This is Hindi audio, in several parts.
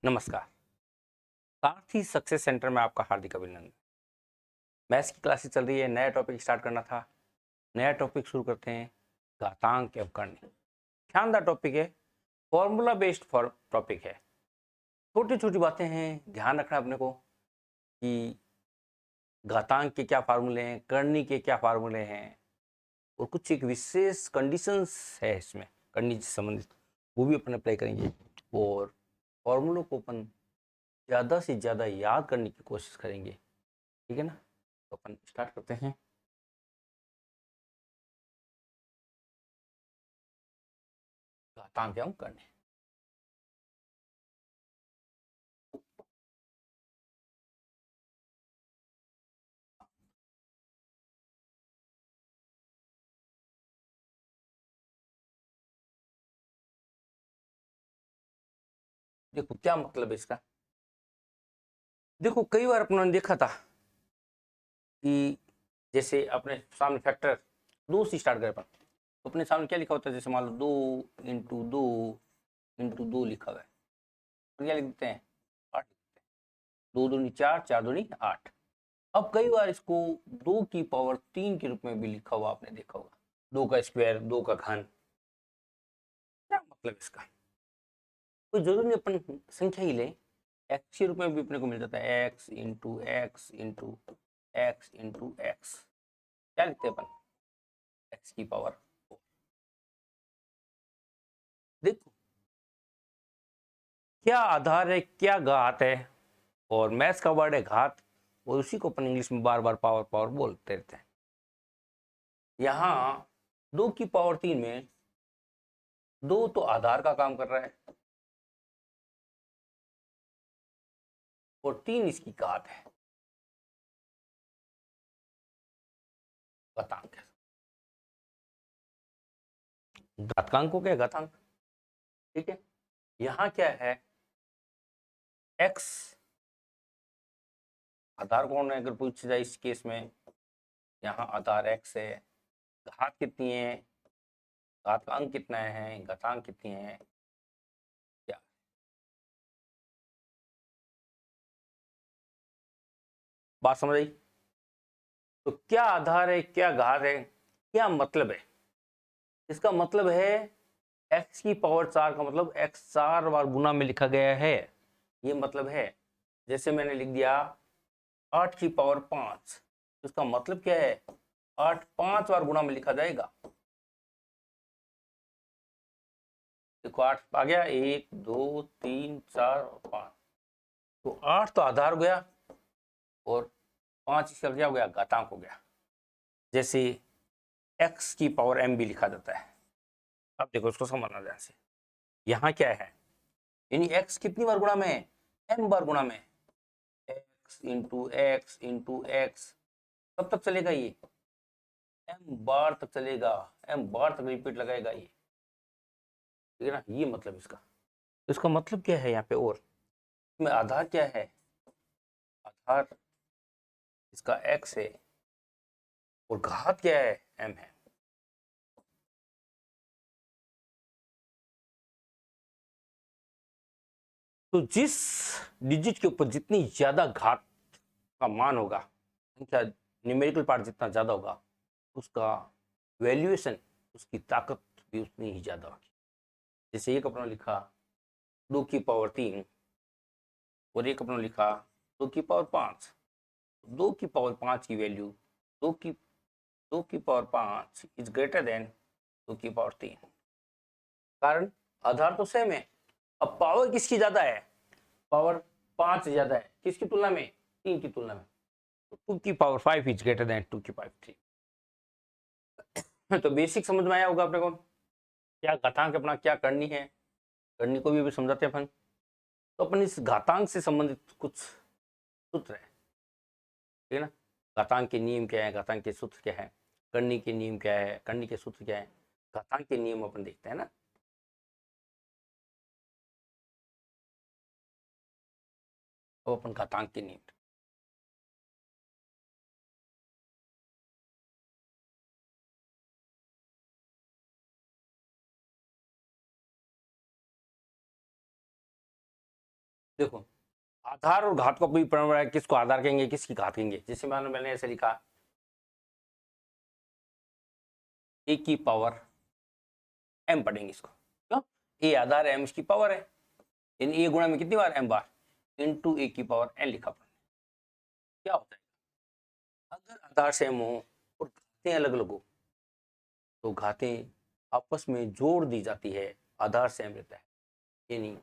नमस्कार। सारथी सक्सेस सेंटर में आपका हार्दिक अभिनंदन। मैथ्स की क्लासेस चल रही है, नया टॉपिक स्टार्ट करना था। नया टॉपिक शुरू करते हैं, घातांक अवकलनी। शानदार टॉपिक है, फॉर्मूला बेस्ड टॉपिक है। छोटी छोटी बातें हैं, ध्यान रखना अपने को कि घातांक के क्या फार्मूले हैं, करनी के क्या फार्मूले हैं, और कुछ एक विशेष कंडीशंस है इसमें करनी से संबंधित, वो भी अपन अप्लाई करेंगे। और फॉर्मूलों को अपन ज़्यादा से ज़्यादा याद करने की कोशिश करेंगे, ठीक है ना। तो अपन स्टार्ट करते हैं। घातांक अवकलनी। देखो क्या मतलब है इसका। देखो कई बार अपनों ने देखा था कि जैसे अपने सामने फैक्टर दो से स्टार्ट करें अपन, तो अपने सामने क्या लिखा होता है, जैसे मान लो 2 × 2 × 2 लिखा हुआ है, तो क्या लिख देते हैं, 8 लिखते हैं। 2 दूनी 4, 4 दूनी 8। अब कई बार इसको 2 की पावर 3 के रूप में भी लिखा हुआ आपने देखा होगा, 2 का स्क्वायर, 2 का घन। क्या मतलब इसका, कोई जरूरी नहीं अपन संख्या ही ले, एक्स के रूप में भी अपने को मिल जाता है, x into x into x into x. क्या लिखते हैं अपन, x⁴। देखो क्या आधार है, क्या घात है, और मैथ्स का वर्ड है घात, और उसी को अपन इंग्लिश में बार बार पावर पावर बोलते रहते हैं। यहाँ 2 की पावर 3 में 2 तो आधार का काम कर रहा है और 3 इसकी घात है, घातांक है। घातांक को क्या, घातांक, ठीक है। यहाँ क्या है, x आधार कौन है अगर पूछ जाए इस केस में, यहाँ आधार x है, घात कितनी है, घातांक कितना है, घातांक कितनी है, क्या बात समझ आई। तो क्या आधार है, क्या घात है, क्या मतलब है, इसका मतलब है x⁴ का मतलब x 4 बार गुना में लिखा गया है, ये मतलब है। जैसे मैंने लिख दिया 8⁵ इसका मतलब क्या है, 8 5 बार गुना में लिखा जाएगा। देखो 8 आ गया, 1 2 3 4 और 5, तो 8 तो आधार हो गया और 5 इसका क्या हो गया, घातांक हो गया। जैसे x⁴m भी लिखा जाता है। अब देखो इसको समझना ध्यान से, यहाँ क्या है, यानी x कितनी बार गुणा में है, m बार गुणा में, x into x into x, कब तक चलेगा ये, m बार तक चलेगा, m बार तक रिपीट लगाएगा ये, ठीक है ना। ये मतलब इसका, इसका मतलब क्या है यहाँ पे, और इसमें आधार क्या है, आधार इसका x है और घात क्या है, m है। तो जिस डिजिट के ऊपर जितनी ज्यादा घात का मान होगा, संख्या न्यूमेरिकल पार्ट जितना ज्यादा होगा, उसका वैल्यूएशन, उसकी ताकत भी उतनी ही ज्यादा होगी। जैसे एक अपना लिखा 2 की पावर 3 और एक अपना लिखा 2 की पावर 5। 2 की पावर 5 की वैल्यू 2 की पावर 5 इज ग्रेटर देन 2 की पावर 3, कारण आधार तो सेम है। अब पावर किसकी ज्यादा है, पावर 5 ज्यादा है, किसकी तुलना में, 3 की तुलना में। 2 की पावर 5 इज ग्रेटर देन 2 की पावर 3। तो बेसिक समझ में आया होगा अपने को, क्या घातांक अपना क्या करनी है, करनी को भी अभी समझाते हैं अपन। तो अपन इस घातांक से संबंधित कुछ सूत्र है, ठीक है ना। घातांक के नियम क्या है, घातांक के सूत्र क्या है, करनी के नियम क्या है, करनी के सूत्र क्या है, घातांक के नियम अपन देखते हैं ना। तो अपन घातांक के नियम, देखो आधार और घात का कोई परिणाम है, किसको आधार कहेंगे किसकी घात कहेंगे। जैसे मैंने ऐसे लिखा ए की पावर m पढ़ेंगे इसको, क्यों, ए आधार है, m इसकी पावर है, यानी ए गुणा में कितनी बार m बार, इनटू ए की पावर n लिखा पढ़ेंगे। क्या होता है अगर आधार सेम हो और घातें अलग अलग हो तो घातें आपस में जोड़ दी जाती है, आधार सेम रहता है, यानी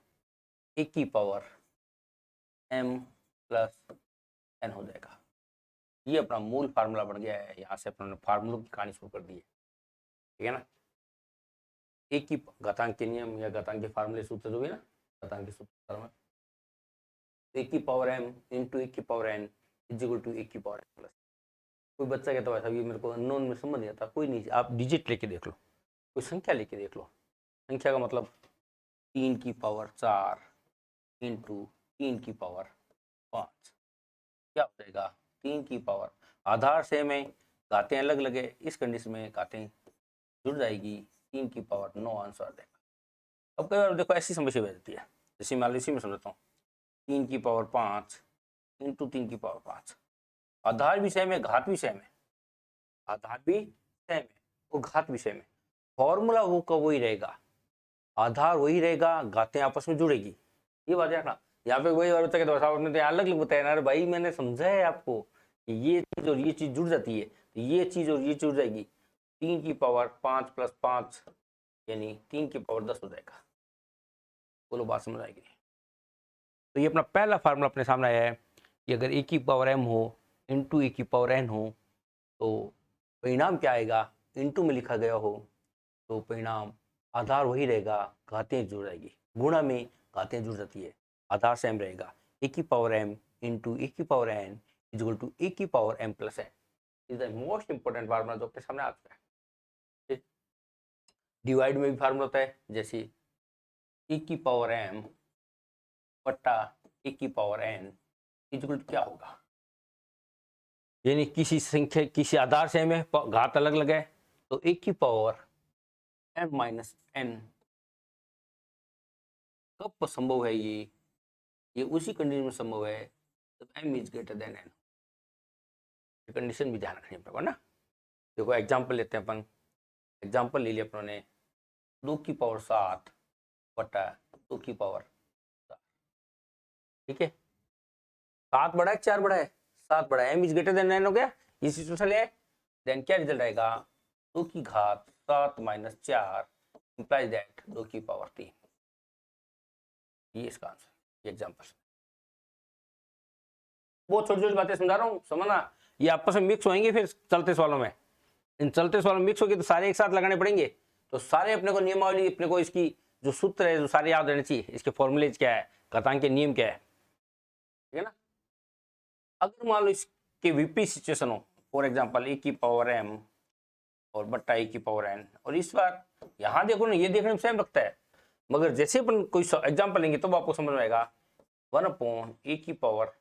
ए की पावर m प्लस n हो जाएगा। ये अपना मूल फार्मूला बन गया है, यहाँ से अपने फार्मूलों की कहानी शुरू कर दी है, ठीक है ना। एक की घातांक के नियम या घातांक के फार्मूले सूत्र जो है ना, घातांक के सूत्र में एक की पावर m इंटू एक की power n is equal to एक की पावर n प्लस। कोई बच्चा कहता है अभी मेरे को अननोन में समझ नहीं आता, कोई नहीं, आप डिजिट लेके देख लो, कोई संख्या लेके देख लो। संख्या का मतलब 3 की पावर 4 इंटू 3 की पावर 5, क्या हो जाएगा 3 की पावर, आधार सेम है, घातें अलग लगे, इस कंडीशन में घातें जुड़ जाएगी, 3 की पावर 9 आंसर आ जाएगा। अब कई बार देखो ऐसी समस्या बन जाती है, जैसे मान लो इसी में समझता हूँ 3 की पावर 5 इंटू 3 की पावर 5, आधार भी सेम है घात भी सेम है, आधार भी सेम है और घात भी सेम है, फॉर्मूला वो का वही रहेगा, आधार वही रहेगा, घातें आपस में जुड़ेगी। ये बात रखना, यहाँ पे वही बच्चा कहता है आपने तो अलग अलग बताया ना, अरे भाई मैंने समझा है आपको कि ये चीज और ये चीज जुड़ जाती है, तो ये चीज और ये जुड़ जाएगी, 3 की पावर 5 प्लस 5 यानी 3 की पावर 10 हो जाएगा। बोलो बात समझ आएगी। तो ये अपना पहला फार्मूला अपने सामने आया है कि अगर ए की पावर m हो इंटू ए की पावर n हो तो परिणाम क्या आएगा, इंटू में लिखा गया हो तो परिणाम आधार वही रहेगा, घातें जुड़ जाएगी, गुणा में घातें जुड़ जाती है, आधार सेम रहेगा, ए की पावर m इंटू ए की power n is equal to a की power m plus n is the most important formula जो अपने सामने आता है। डिवाइड में भी फार्मूला होता है, जैसे ए की पावर m बट्टा ए की power n is equal to क्या होगा, यानी किसी संख्या किसी आधार सेम है, घात अलग अलग है, तो ए की पावर m माइनस n कब संभव है, ये उसी कंडीशन में संभव है जब m is greater than n। Condition भी ध्यान रखनी पड़ेगा ना। देखो एग्जांपल लेते हैं अपन, एग्जांपल ले लिया अपनों ने 2 की पावर 7 बटा 2 की पावर 7, ठीक है, 7 बड़ा है 4 बड़ा है, 7 बड़ा है, m is greater than n हो गया, ये सिचुएशन है, देन क्या रिजल्ट आएगा 2 की घात 7 माइनस 4 इंप्लाइज दैट 2 की पावर 3, ये इसका आंसर। एग्जांपल बहुत छोटी छोटी बातें समझा रहा हूँ, समझना, ये आपस में मिक्स होंगे फिर चलते सवालों में, इन चलते सवालों में मिक्स होगी तो सारे एक साथ लगाने पड़ेंगे, तो सारे अपने को नियमावली, अपने को इसकी जो सूत्र है जो सारे याद रहने चाहिए, इसके फॉर्मूलेज क्या है, घातांक के नियम क्या है, ठीक है ना। अगर मान लो इसके विपरीत सिचुएशन हो, फॉर एग्जाम्पल ए की पावर m और बट्टा ए की पावर n, और इस बार यहाँ देखो ना, ये देखने में सेम लगता है, मगर जैसे अपन कोई एग्जाम्पल लेंगे तो आपको समझ में आएगा 1/a की पावर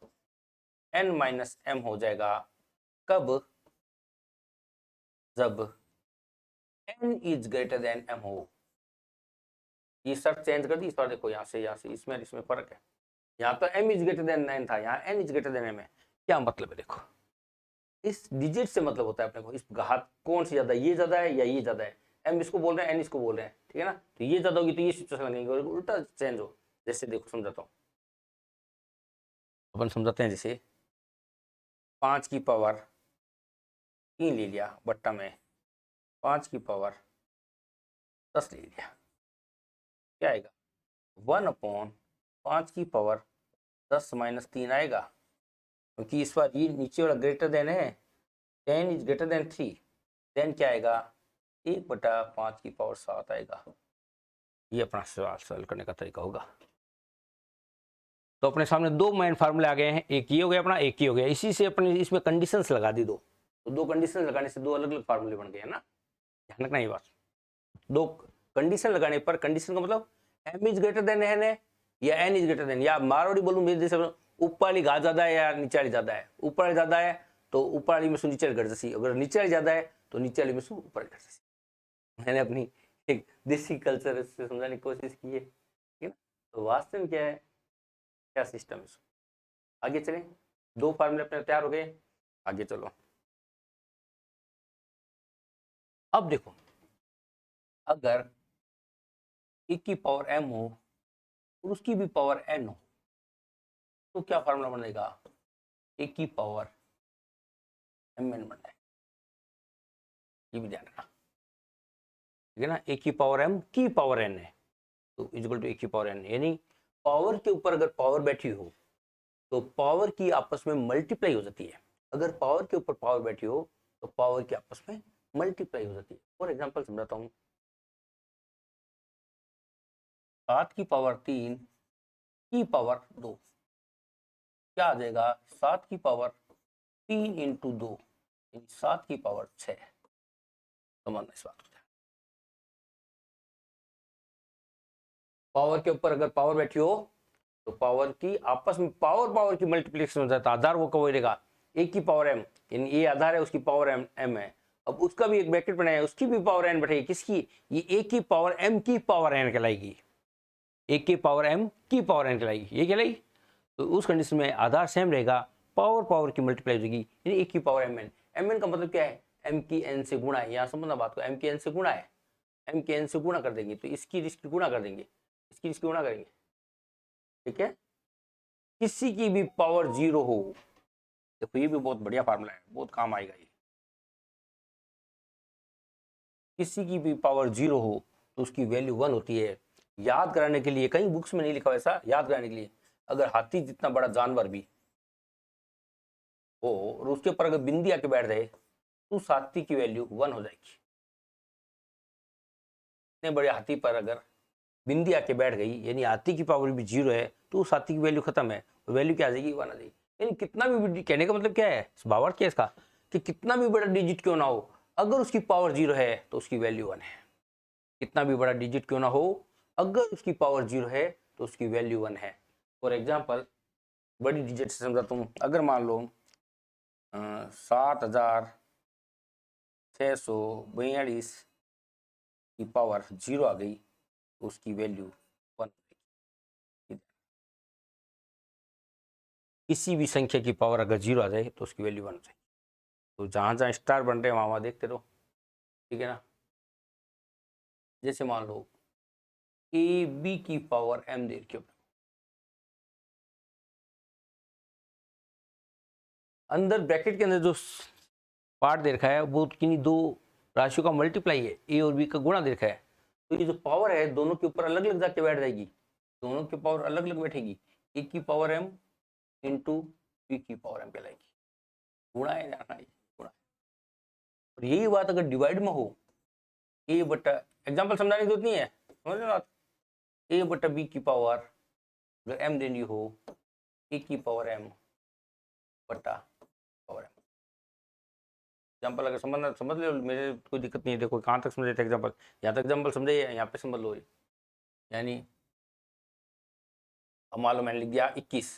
n माइनस m हो जाएगा, कब, जब n is greater than m हो। ये शर्त चेंज कर दी इस बार, देखो यहाँ से इसमें फर्क है, यहाँ तो m इज ग्रेटर देन 9 था, यहाँ n is greater than m है। क्या मतलब है, देखो इस डिजिट से मतलब होता है अपने को, इस घात कौन सी ज्यादा है, ये ज्यादा है या ये ज्यादा है, m इसको बोल रहे हैं n इसको बोल रहे हैं, ठीक है ना, तो ये ज्यादा होगी तो ये सिचुएशन लगेगी, और उल्टा चेंज हो, जैसे देखो समझाता हूँ, अपन समझाते हैं, जैसे 5 की पावर 3 ले लिया बट्टा में 5 की पावर 10 ले लिया, क्या आएगा 1/5 की पावर 10 माइनस 3 आएगा, क्योंकि इस बार ये नीचे वाला ग्रेटर देन है, 10 इज ग्रेटर देन 3, देन क्या आएगा 1/5 की पावर 7 आएगा। ये अपना सवाल सॉल्व करने का तरीका होगा। तो अपने सामने दो मेन फार्मूले आ गए हैं, एक ये हो गया अपना, एक ये हो गया, इसी से अपने इसमें कंडीशंस लगा दी दो, तो दो कंडीशन लगाने से दो अलग अलग फार्मूले बन गए हैं ना, ध्यान रखना ये बात। दो कंडीशन लगाने पर, कंडीशन का मतलब m is greater than n है या n इज ग्रेटर देन, या मारवाड़ी बोलूं जैसे ऊपर वाली घात ज्यादा है या नीचे वाली ज्यादा है, ऊपर वाली ज्यादा है तो ऊपर वाली में से नीचे वाली घट जैसी, अगर नीचे वाली ज्यादा है तो नीचे वाली में से ऊपर वाली घट जैसी। मैंने अपनी एक देसी कल्चर से समझाने की कोशिश की है, ठीक है ना। तो वास्तव में क्या है, क्या सिस्टम है। आगे चलें, दो फार्मूले अपने तैयार हो गए, आगे चलो। अब देखो, अगर एक की पावर m हो और उसकी भी पावर n हो तो क्या फार्मूला बनेगा, एक की पावर mn बन जाएगा। ये भी ध्यान रखना, ठीक है ना। एक की पावर m की पावर n है तो इक्वल टू एक की पावर n, यानी पावर के ऊपर अगर पावर बैठी हो तो पावर की आपस में मल्टीप्लाई हो जाती है। अगर पावर के ऊपर पावर बैठी हो तो पावर की आपस में मल्टीप्लाई हो जाती है। फॉर एग्जांपल समझाता हूँ, 7 की पावर 3 की पावर 2 क्या आ जाएगा, 7 की पावर 3 इंटू 2 यानी 7 की पावर 6। समझना इस बात को, पावर के ऊपर अगर पावर बैठी हो तो पावर की आपस में पावर की मल्टीप्लिकेशन हो जाता है। आधार वो कब रहेगा, एक की पावर m, यानी ये आधार है, उसकी पावर m है। अब उसका भी एक ब्रैकेट बनाया, उसकी भी पावर n बैठेगी, किसकी, ये एक की पावर m की पावर n कहलाएगी, एक की पावर m की पावर n कहलाएगी, ये कहलाएगी। तो उस कंडीशन में आधार सेम रहेगा, पावर की मल्टीप्लाई हो जाएगी, यानी एक की पावर mn का मतलब क्या है, m की n से गुणा है। यहाँ समझना बात को, m की n से गुणा है, m की n से गुणा कर देंगे तो इसकी गुणा कर देंगे, इसकी गुणा करेंगे, ठीक है। किसी की भी पावर 0 हो, देखो ये भी बहुत बढ़िया फार्मूला है, बहुत काम आएगा ये। किसी की भी पावर 0 हो तो उसकी वैल्यू 1 होती है। याद कराने के लिए, कहीं बुक्स में नहीं लिखा वैसा, याद कराने के लिए, अगर हाथी जितना बड़ा जानवर भी हो और उसके ऊपर अगर बिंदी आके बैठ जाए तो उस हाथी की वैल्यू 1 हो जाएगी। इतने बड़े हाथी पर अगर बिंदी आके बैठ गई, यानी हाथी की पावर भी 0 है तो उस हाथी की वैल्यू खत्म है, वैल्यू क्या आ जाएगी, 1 आ जाएगी। यानी कितना भी, कहने का मतलब क्या है, भावार्थ क्या है इसका, कि कितना भी बड़ा डिजिट क्यों ना हो, अगर उसकी पावर 0 है तो उसकी वैल्यू 1 है। कितना भी बड़ा डिजिट क्यों ना हो, अगर उसकी पावर 0 है तो उसकी वैल्यू 1 है। फॉर एग्जाम्पल बड़ी डिजिट से समझाता हूँ, अगर मान लो 7642 की पावर 0 आ गई तो उसकी वैल्यू 1। किसी भी संख्या की पावर अगर 0 आ जाए तो उसकी वैल्यू 1 हो जाएगी। तो जहाँ जहाँ स्टार बन रहे हैं वहाँ देखते रहो, ठीक है ना। जैसे मान लो ए बी की पावर m दे रखी, अंदर ब्रैकेट के अंदर जो पार्ट दे रखा है वो किन्हीं दो राशियों का मल्टीप्लाई है, ए और बी का गुणा दे रखा है। तो ये जो पावर है दोनों के ऊपर अलग अलग जाके बैठ जाएगी, दोनों की पावर अलग अलग बैठेगी, ए की पावर m इंटू बी की पावर m कहलाएगी। गुणा है, जाना है गुणा। और यही बात अगर डिवाइड में हो, ए बटा, एग्जाम्पल समझाने की जरूरत नहीं है, समझ रहे आप, ए बटा बी की पावर अगर m देनी हो, ए की पावर m बटा पावर m। एग्जाम्पल अगर समझ लो, मेरे कोई दिक्कत नहीं है, देखो कहाँ तक समझ लेते एग्जाम्पल, यहाँ तक एग्जाम्पल समझे, यहाँ पे समझ लो। यानी अब मान लो मैंने लिख दिया 21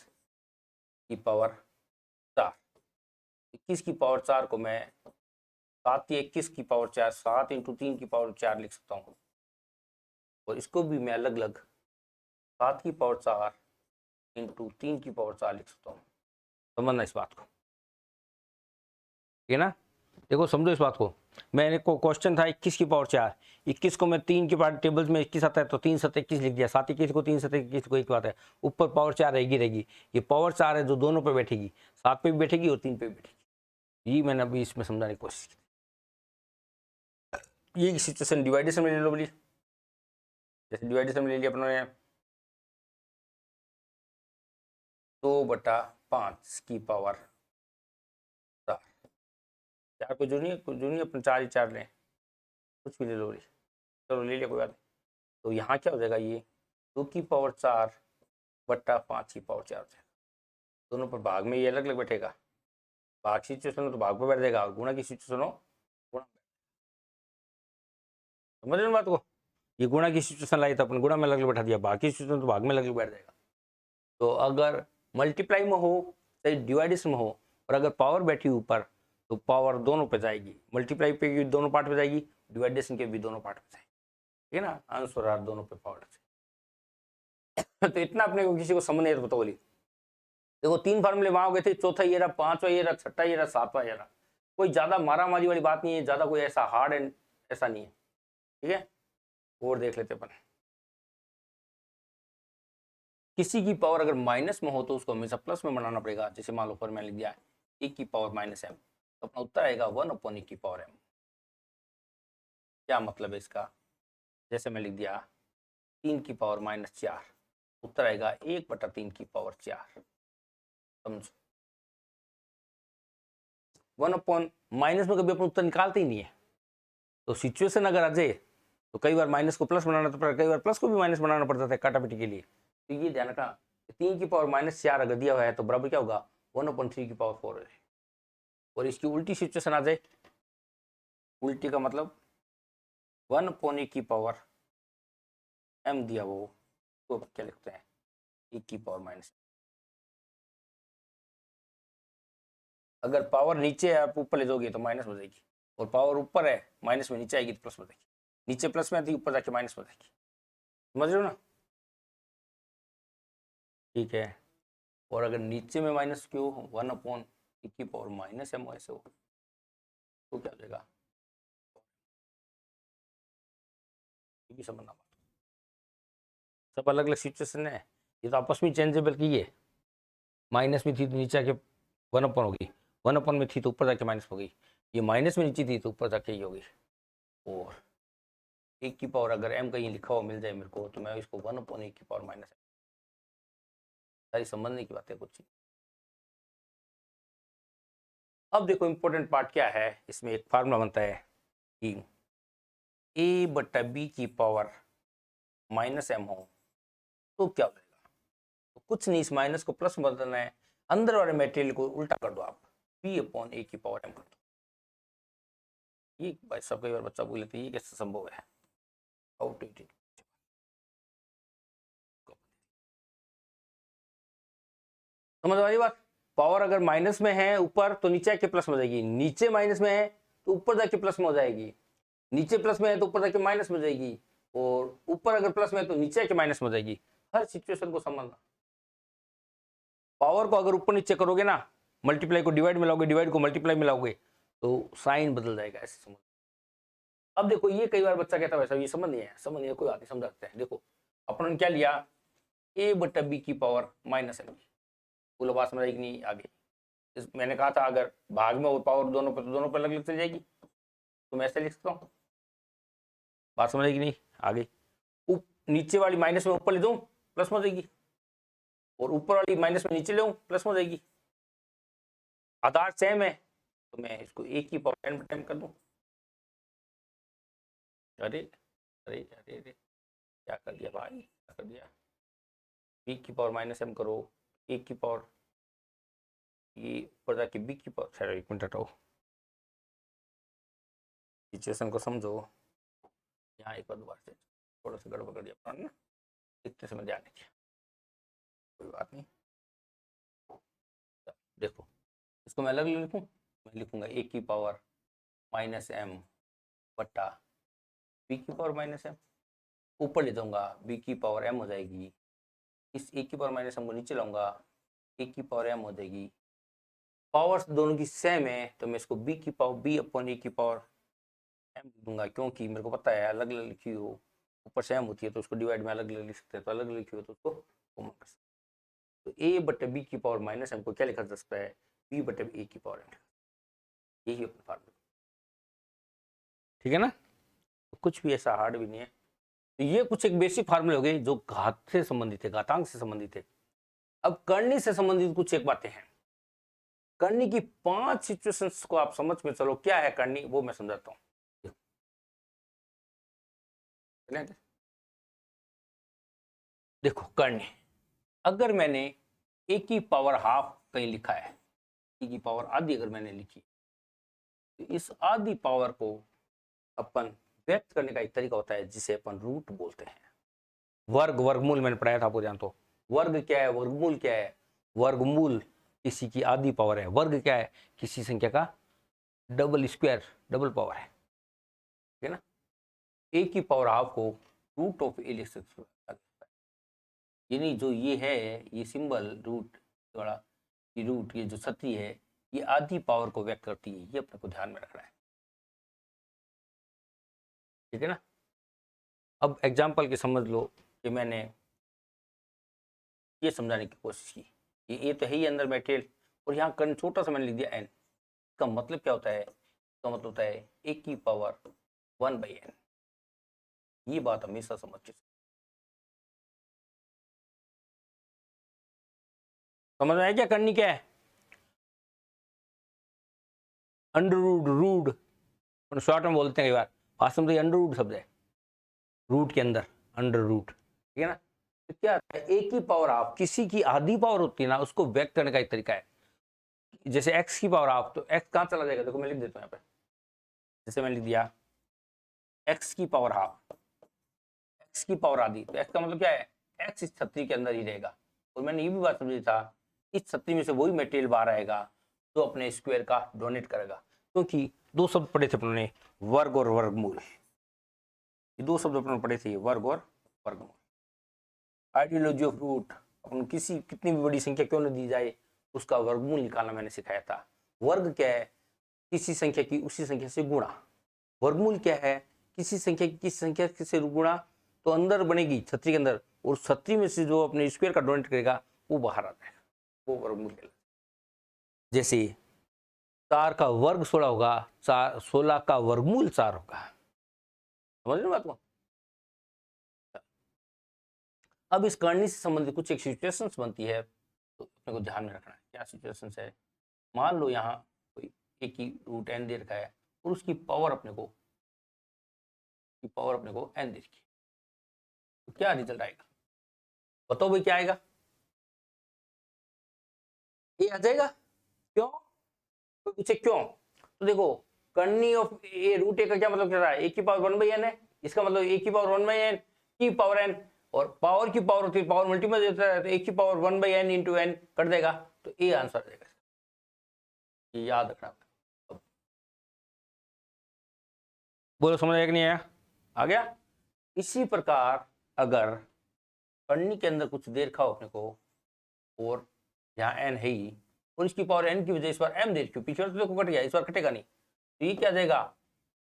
की पावर 4, 21 की पावर 4 को मैं 7 या 21 की पावर 4, 7 इंटू 3 की पावर 4 लिख सकता हूँ। और इसको भी मैं अलग अलग 7 की पावर 4 इंटू 3 की पावर 4 लिख सकता हूँ। समझना इस बात को, ठीक है ना। देखो समझो इस बात को, मैंने को क्वेश्चन था 21 की पावर 4, 21 को मैं 3 के पावर टेबल्स में 21 आता है तो 3 7 21 लिख दिया, 7 21 को 3 7 21 को एक बात है, ऊपर पावर 4 रहेगी। ये पावर 4 है जो दोनों पे बैठेगी, 7 पे भी बैठेगी और 3 पे भी बैठेगी। ये मैंने अभी इसमें समझाने की कोशिश की। ये सिचुएशन डिवाइडेशन में ले लो बोली, जैसे डिवाइडेशन में ले लिया अपने 2/5 की पावर 4, 4 को जो नहीं अपने 4 ही 4 लें, कुछ भी ले लो बोली, चलो ले लिया कोई बात नहीं। तो यहाँ क्या हो जाएगा, ये 2 की पावर 4/5 की पावर 4 हो जाएगा। दोनों पर भाग में ये अलग अलग बैठेगा, भाग की सिचुएशन हो तो भाग पर बैठ जाएगा, और गुणा की सिचुएशन हो गुणा। समझ रहे बात को, ये गुणा की सिचुएशन लाई तो अपन गुणा में अलग अलग बैठा दिया, भाग की सिचुएशन तो भाग में अलग अलग बैठ जाएगा। तो अगर मल्टीप्लाई में हो चाहे डिवाइडेशन में हो, और अगर पावर बैठी ऊपर तो पावर दोनों पे जाएगी, मल्टीप्लाई पे भी दोनों पार्ट पे जाएगी, डिवाइडेशन के भी दोनों पार्ट पे जाएगी, ठीक है ना। आंसर दोनों पे पावर। तो इतना अपने को किसी को समझ नहीं आता, बोली देखो 3 फार्मूले वहां हो गए थे, चौथा ये रहा, पांचवा ये रहा, छठा ये रहा, सातवां ये रहा। कोई ज्यादा मारामारी वाली बात नहीं है, ज्यादा कोई ऐसा हार्ड एंड ऐसा नहीं है। ठीक है, और देख लेते अपन। किसी की पावर अगर माइनस में हो तो उसको हमेशा प्लस में बनाना पड़ेगा। जैसे मान लो पर मैंने लिख दिया e की पावर माइनस एम, तो अपना उत्तर आएगा 1/e की पावर एम। क्या मतलब है इसका? जैसे मैं लिख दिया 3 की पावर माइनस 4, उत्तर आएगा 1/3 की पावर 4। समझो, 1 माइनस में कभी अपन उत्तर निकालते ही नहीं है। तो सिचुएशन अगर आ जाए तो कई बार माइनस को प्लस बनाना पड़ता है, कई बार प्लस को भी माइनस बनाना पड़ता है काटापीटी के लिए। तो ये ध्यान रखना, 3 की पावर माइनस 4 अगर दिया हुआ है तो बराबर क्या होगा, 1/3 की पावर 4 है। और इसकी उल्टी सिचुएशन आ जाए, उल्टी का मतलब 1/e की पावर m दिया वो, तो क्या लिखते हैं, e की पावर माइनस। अगर पावर नीचे है आप ऊपर ले जाओगे तो माइनस हो जाएगी, और पावर ऊपर है माइनस में नीचे आएगी तो प्लस हो जाएगी। नीचे प्लस में आती है, ऊपर जाके माइनस हो जाएगी। समझ रहे हो ना? ठीक है, और अगर नीचे में माइनस क्यों, 1/e की पावर माइनस m ऐसे हो तो क्या हो जाएगा, ये भी समझना। सब अलग अलग सिचुएशन है, ये तो आपस में चेंजेबल की है। माइनस में थी तो नीचे आके 1/, होगी 1/, में थी तो ऊपर जाके माइनस हो गई। ये माइनस में नीचे थी तो ऊपर जाके ये होगी। और एक की पावर अगर m कहीं लिखा हुआ मिल जाए मेरे को तो मैं इसको 1/e की पावर माइनस, सारी समझने की बात है कुछ। अब देखो इंपॉर्टेंट पार्ट क्या है, इसमें एक फार्मूला बनता है कि a/b की पावर माइनस m हो तो क्या हो जाएगा। तो कुछ नहीं, इस माइनस को प्लस में बदलना है, अंदर वाले मटेरियल को उल्टा कर दो आप, b/a की पावर m कर दो। ये भाई सब कई बार बच्चा बोल लेते हैं ये कैसे संभव है, हाउ टू इट। समझ वाली बात। पावर अगर माइनस में है ऊपर तो नीचे आके प्लस में हो जाएगी, नीचे माइनस में है तो ऊपर जाके प्लस में हो जाएगी, नीचे प्लस में है तो ऊपर जाके माइनस में हो जाएगी, और ऊपर अगर प्लस में है तो नीचे आके माइनस में हो जाएगी। हर सिचुएशन को समझना। पावर को अगर ऊपर नीचे करोगे ना, मल्टीप्लाई को डिवाइड में लाओगे, डिवाइड को मल्टीप्लाई में लाओगे तो साइन बदल जाएगा, ऐसे समझ। अब देखो ये कई बार बच्चा कहता है वैसा ये समझ नहीं है, समझ नहीं है, कोई बात नहीं, समझाते हैं। देखो अपन ने क्या लिया, a/b की पावर माइनस m, बोलो बात समझ आई कि नहीं आगे। मैंने कहा था अगर भाग में हो पावर दोनों पर तो दोनों पर अलग अलग चल जाएगी, तो मैं ऐसे लिख सकता हूँ। बात समझ आई कि नहीं आगे। नीचे वाली माइनस में ऊपर ले जाऊं प्लस में हो जाएगी, और ऊपर वाली माइनस में नीचे ले प्लस में हो जाएगी। आधार सेम है तो मैं इसको एक ही पावर n कर दूं। अरे अरे अरे अरे क्या कर दिया भाई, क्या कर दिया। b की पावर माइनस m करो, एक की पावर, ये ऊपर जाके b की पावर, चलो 1 मिनट हटाओ, सिचुएशन को समझो। यहाँ एक बार दोबारा से थोड़ा सा गड़बड़ कर दिया ना, इतने समय ध्यान नहीं किया, कोई बात नहीं। देखो इसको मैं अलग लिखूं, मैं लिखूंगा a की पावर माइनस m बट्टा b की पावर माइनस m, ऊपर ले जाऊंगा b की पावर m हो जाएगी, इस a की पावर माइनस m को नीचे लाऊंगा, a की पावर m हो जाएगी। पावर्स दोनों की सेम है तो मैं इसको b की पावर b/a की पावर m दूंगा, क्योंकि मेरे को पता है अलग अलग लिखी हो ऊपर सेम होती है तो उसको डिवाइड में अलग अलग लिख सकते हैं, तो अलग अलग लिखी हो तो उसको कॉमन कर सकते हैं। तो a/b की पावर माइनस m को क्या लिखा जा सकता है, b/a की पावर m, यही अपना फार्मूला। ठीक है ना, तो कुछ भी ऐसा हार्ड भी नहीं है। तो ये कुछ एक बेसिक फार्मूले हो गए जो घात से संबंधित है, घातांक से संबंधित है। अब करनी से संबंधित कुछ एक बातें हैं। करनी की 5 सिचुएशंस को आप समझ में चलो, क्या है करनी वो मैं समझाता हूं। देखो करनी, अगर मैंने a की पावर हाफ कहीं लिखा है, a की पावर आधी अगर मैंने लिखी, तो इस आधी पावर को अपन व्यक्त करने का एक तरीका होता है जिसे अपन रूट बोलते हैं। वर्ग, वर्गमूल मैंने पढ़ाया था आपको, जान तो वर्ग क्या है, वर्गमूल क्या है। वर्गमूल किसी की आधी पावर है, वर्ग क्या है, किसी संख्या का डबल स्क्वायर, डबल पावर है। ठीक है ना, a की पावर हाफ को रूट ऑफ a लिख सकते हो, यानी जो ये है ये सिंबल रूट वाला की रूट, ये जो छतरी है ये आधी पावर को व्यक्त करती है, ये अपने को ध्यान में रखना है, ठीक है ना। अब एग्जाम्पल के समझ लो कि मैंने ये समझाने की कोशिश की, ये तो है ही अंदर मेटेरियल, और यहाँ कण छोटा सा मैंने लिख दिया n। इसका मतलब क्या होता है, इसका मतलब होता है a की पावर 1/n। ये बात हमेशा समझ के समझ में आया क्या, करनी क्या है, अंडर रूट, रूट शॉर्ट में बोलते हैं कई बार, वास्तव में अंडर रूट शब्द है, रूट के अंदर अंडर रूट, ठीक है ना। तो क्या है, a की पावर हाफ, किसी की आधी पावर होती है ना, उसको व्यक्त करने का एक तरीका है। जैसे x की पावर हाफ, तो x कहाँ चला जाएगा, देखो मैं लिख देता हूँ यहाँ पे, जैसे मैंने लिख दिया x की पावर हाफ, x की पावर आधी, तो x का मतलब क्या है, x इस छतरी के अंदर ही रहेगा। और मैंने ये भी बात समझी था, इस छतरी में से वही मटेरियल बाहर आएगा जो अपने स्क्वायर का डोनेट करेगा, क्योंकि दो शब्द पढ़े थे अपने, वर्ग और वर्गमूल, ये दो शब्द अपने पढ़े थे, वर्ग और वर्गमूल। आइडियोलॉजी ऑफ रूट, अपन किसी कितनी भी बड़ी संख्या क्यों न दी जाए उसका वर्गमूल निकालना मैंने सिखाया था। वर्ग क्या है, किसी संख्या की उसी संख्या से गुणा। वर्गमूल क्या है, किसी संख्या की किसी संख्या से गुणा, तो अंदर बनेगी छतरी के अंदर, और छतरी में से जो अपने स्क्वायर का डोनेट करेगा वो बाहर आ जाएगा, वो वर्गमूल कहलाता है। जैसे 4 का वर्ग 16 होगा, 16 का वर्गमूल 4 होगा, समझ रहे बात को। अब इस करनी से संबंधित कुछ एक सिचुएशंस बनती है, तो अपने को ध्यान में रखना है क्या सिचुएशंस है। मान लो यहाँ कोई a की रूट n दे रखा है, और उसकी पावर अपने को n दे रखी है, तो क्या रिजल्ट आएगा, बताओ भाई क्या आएगा, ये आ जाएगा, क्यों, कोई पूछे क्यों, तो देखो करनी ऑफ ए रूट ए का क्या मतलब क्या रहा है, ए की पावर 1/n है, इसका मतलब ए की पावर 1/n की पावर n, और पावर की पावर होती है, पावर मल्टीप्लाई देता है, तो ए की पावर 1/n इंटू n कर देगा, तो ए आंसर आ जाएगा, ये याद रखना। बोलो समझ आया कि नहीं आया, आ गया। इसी प्रकार अगर करनी के अंदर कुछ दे रखा हो अपने को, और यहाँ n है ही, और इसकी पावर n की वजह इस बार m दे रखी, पिछले तो देखो कट गया, इस बार कटेगा नहीं, तो ये क्या आ जाएगा,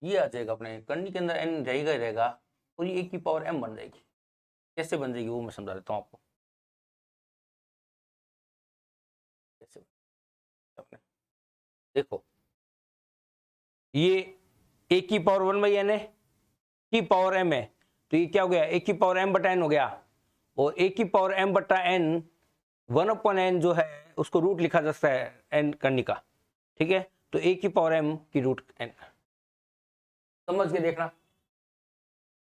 ये आ जाएगा अपने करनी के अंदर n रहेगा ही रहेगा, और ये a की पावर m बन जाएगी। कैसे बन जाएगी वो मैं समझा देता हूँ आपको, कैसे अपने देखो, ये a की पावर 1/n है, की पावर m है, तो ये क्या हो गया, a की पावर m बटा n हो गया, और a की पावर m बटा n 1/n जो है उसको रूट लिखा जा सकता है n करनी का, ठीक है, तो a की पावर m की रूट n, समझ के देखना,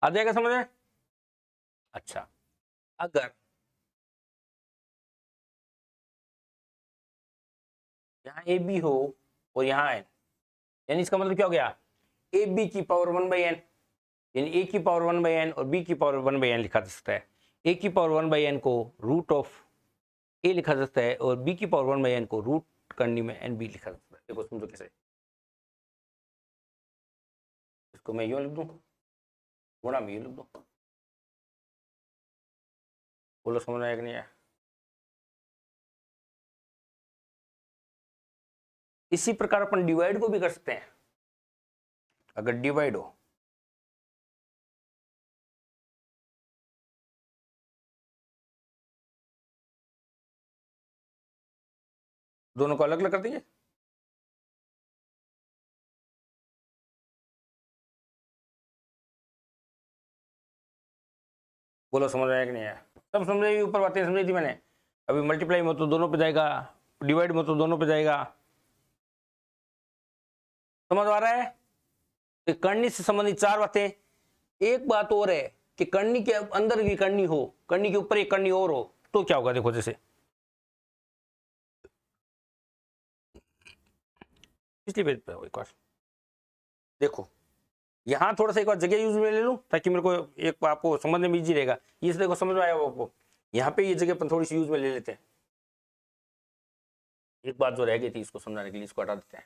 आ जाएगा समझ में। अच्छा, अगर यहाँ ए बी हो और यहाँ n, यानी इसका मतलब क्या हो गया, ए बी की पावर 1/n, यानी a की पावर 1/n और b की पावर 1/n लिखा जा सकता है। a की पावर 1/n को रूट ऑफ a लिखा जा सकता है, और b की पावर 1/n को रूट करनी में nb लिखा जा सकता है। देखो समझो कैसे, इसको मैं यूं लिख दूं, गुणा में यूं लिख दूं, बोलो समझ आया कि नहीं आया। इसी प्रकार अपन डिवाइड को भी कर सकते हैं, अगर डिवाइड हो, दोनों को अलग अलग कर देंगे, बोलो समझ आया कि नहीं आया। सब समझेगी, ऊपर बातें समझी थी मैंने, अभी मल्टीप्लाई में तो दोनों पे जाएगा, डिवाइड में तो दोनों पे जाएगा, समझ आ रहा है। तो करनी से संबंधित 4 बातें। एक बात और है कि करनी के अंदर भी करनी हो, करनी के ऊपर एक करनी और हो, तो क्या होगा, देखो जैसे पिछली पेज पे एक बार देखो, यहाँ थोड़ा सा एक बार जगह यूज में ले लूँ ताकि मेरे को एक आपको समझने में इजी रहेगा, ये देखो समझ में आया आपको, यहाँ पे ये जगह अपन थोड़ी सी यूज में ले लेते हैं, एक बात जो रह गई थी इसको समझाने के लिए इसको हटा देते हैं,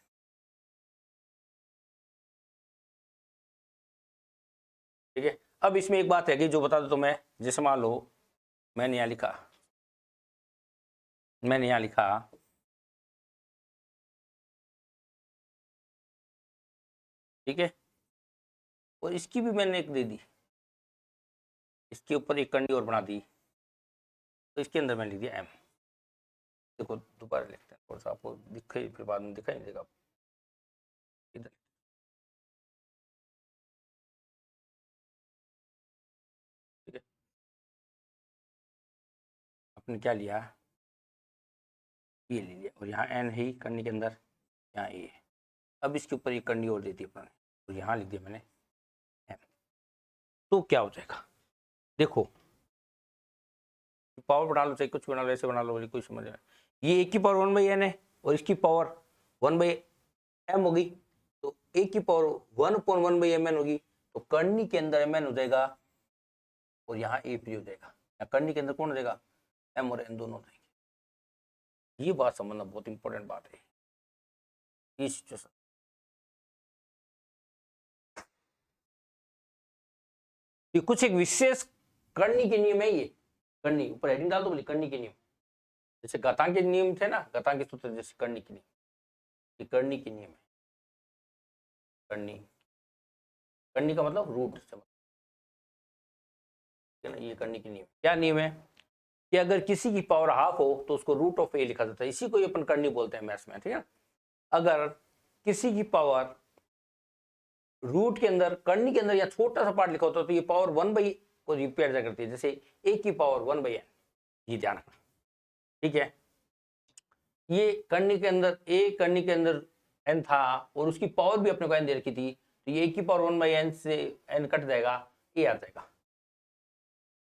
ठीक है। अब इसमें एक बात है कि जो बता दो तो मैं, जैसे मान लो मैंने यहाँ लिखा ठीक है, और इसकी भी मैंने एक दे दी, इसके ऊपर एक कंडी और बना दी, तो इसके अंदर मैंने लिख दिया एम। देखो दोबारा लिखते हैं, थोड़ा सा आपको दिखे, फिर बाद में दिखाई नहीं देगा इधर। ठीक है, आपने क्या लिया, ये ले लिया, और यहाँ एन है करने के अंदर, यहाँ ए है। अब इसके ऊपर एक कंडी और देती है अपने, और यहाँ लिख दिया मैंने एम। तो क्या हो जाएगा, देखो पावर बना लो, चाहे कुछ बना लो, ऐसे बना लो, कोई समझ नहीं। ये ए की पावर 1/n है, और इसकी पावर 1/m होगी, तो ए की पावर 1/1/mn होगी, तो करनी के अंदर mn हो जाएगा, और यहाँ ए फ्री हो जाएगा। करनी के अंदर कौन हो जाएगा, m और n दोनों हो जाएंगे। ये बात समझना बहुत इंपॉर्टेंट बात है। ये सिचुएशन, ये कुछ एक विशेष करनी के नियम है। ये करनी, ऊपर हेडिंग डाल दो, बोली करनी के नियम, जैसे घातांक के नियम थे ना, घातांक के सूत्र, जैसे करनी के नियम, ये करनी के नियम है। करनी, करनी का मतलब रूट से, है ना, ये करनी के नियम। क्या नियम है कि अगर किसी की पावर हाफ हो तो उसको रूट ऑफ ए लिखा जाता है, इसी को अपन करनी बोलते हैं मैथ्स में, ठीक है। अगर किसी की पावर रूट के अंदर, करनी के अंदर या छोटा सा पार्ट लिखा होता है, तो ये पावर 1/, को रिपेयर करती है, जैसे ए की पावर 1/n, ये ध्यान रखना, ठीक है। ये करनी के अंदर, ए करनी के अंदर n था, और उसकी पावर भी अपने को n दे रखी थी, तो ये ए की पावर 1/n से n कट जाएगा, ए आ जाएगा।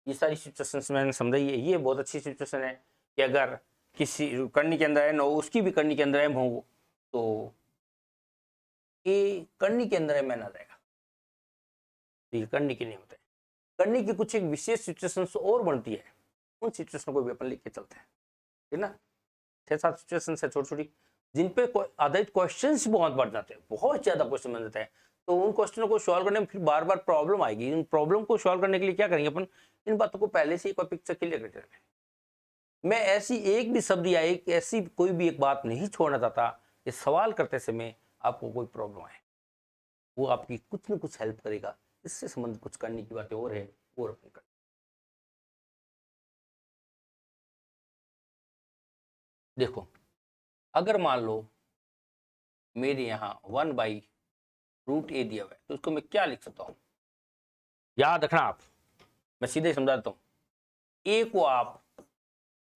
ये सारी सिचुएशंस मैंने समझाई है। ये बहुत अच्छी सिचुएशन है कि अगर किसी करनी के अंदर n हो, उसकी भी करनी के अंदर m हो, तो ए करनी के अंदर m n आ जाएगा। तो ये करनी के नियम होते हैं। करनी की कुछ एक विशेष सिचुएशंस और बनती है, उन सिचुएशन को भी अपन लेके चलते हैं, ठीक ना। 6-7 सिचुएशन है छोटी छोटी, जिनपे आधारित क्वेश्चंस बहुत बढ़ जाते हैं, बहुत ज्यादा क्वेश्चन बन जाते हैं। तो उन क्वेश्चनों को सॉल्व करने में फिर बार बार प्रॉब्लम आएगी। इन प्रॉब्लम को सॉल्व करने के लिए क्या करेंगे अपन, इन बातों को पहले से एक पिक्चर क्लियर कर देंगे। मैं ऐसी एक भी शब्द या एक ऐसी कोई भी एक बात नहीं छोड़ना चाहता कि सवाल करते समय आपको कोई प्रॉब्लम आए, वो आपकी कुछ न कुछ हेल्प करेगा। इससे संबंधित कुछ करने की बातें और है, और अपन कर। देखो अगर मान लो मेरे यहाँ 1/√a दिया हुआ है, तो उसको मैं क्या लिख सकता हूँ, याद रखना आप, मैं सीधे समझाता हूँ। ए को आप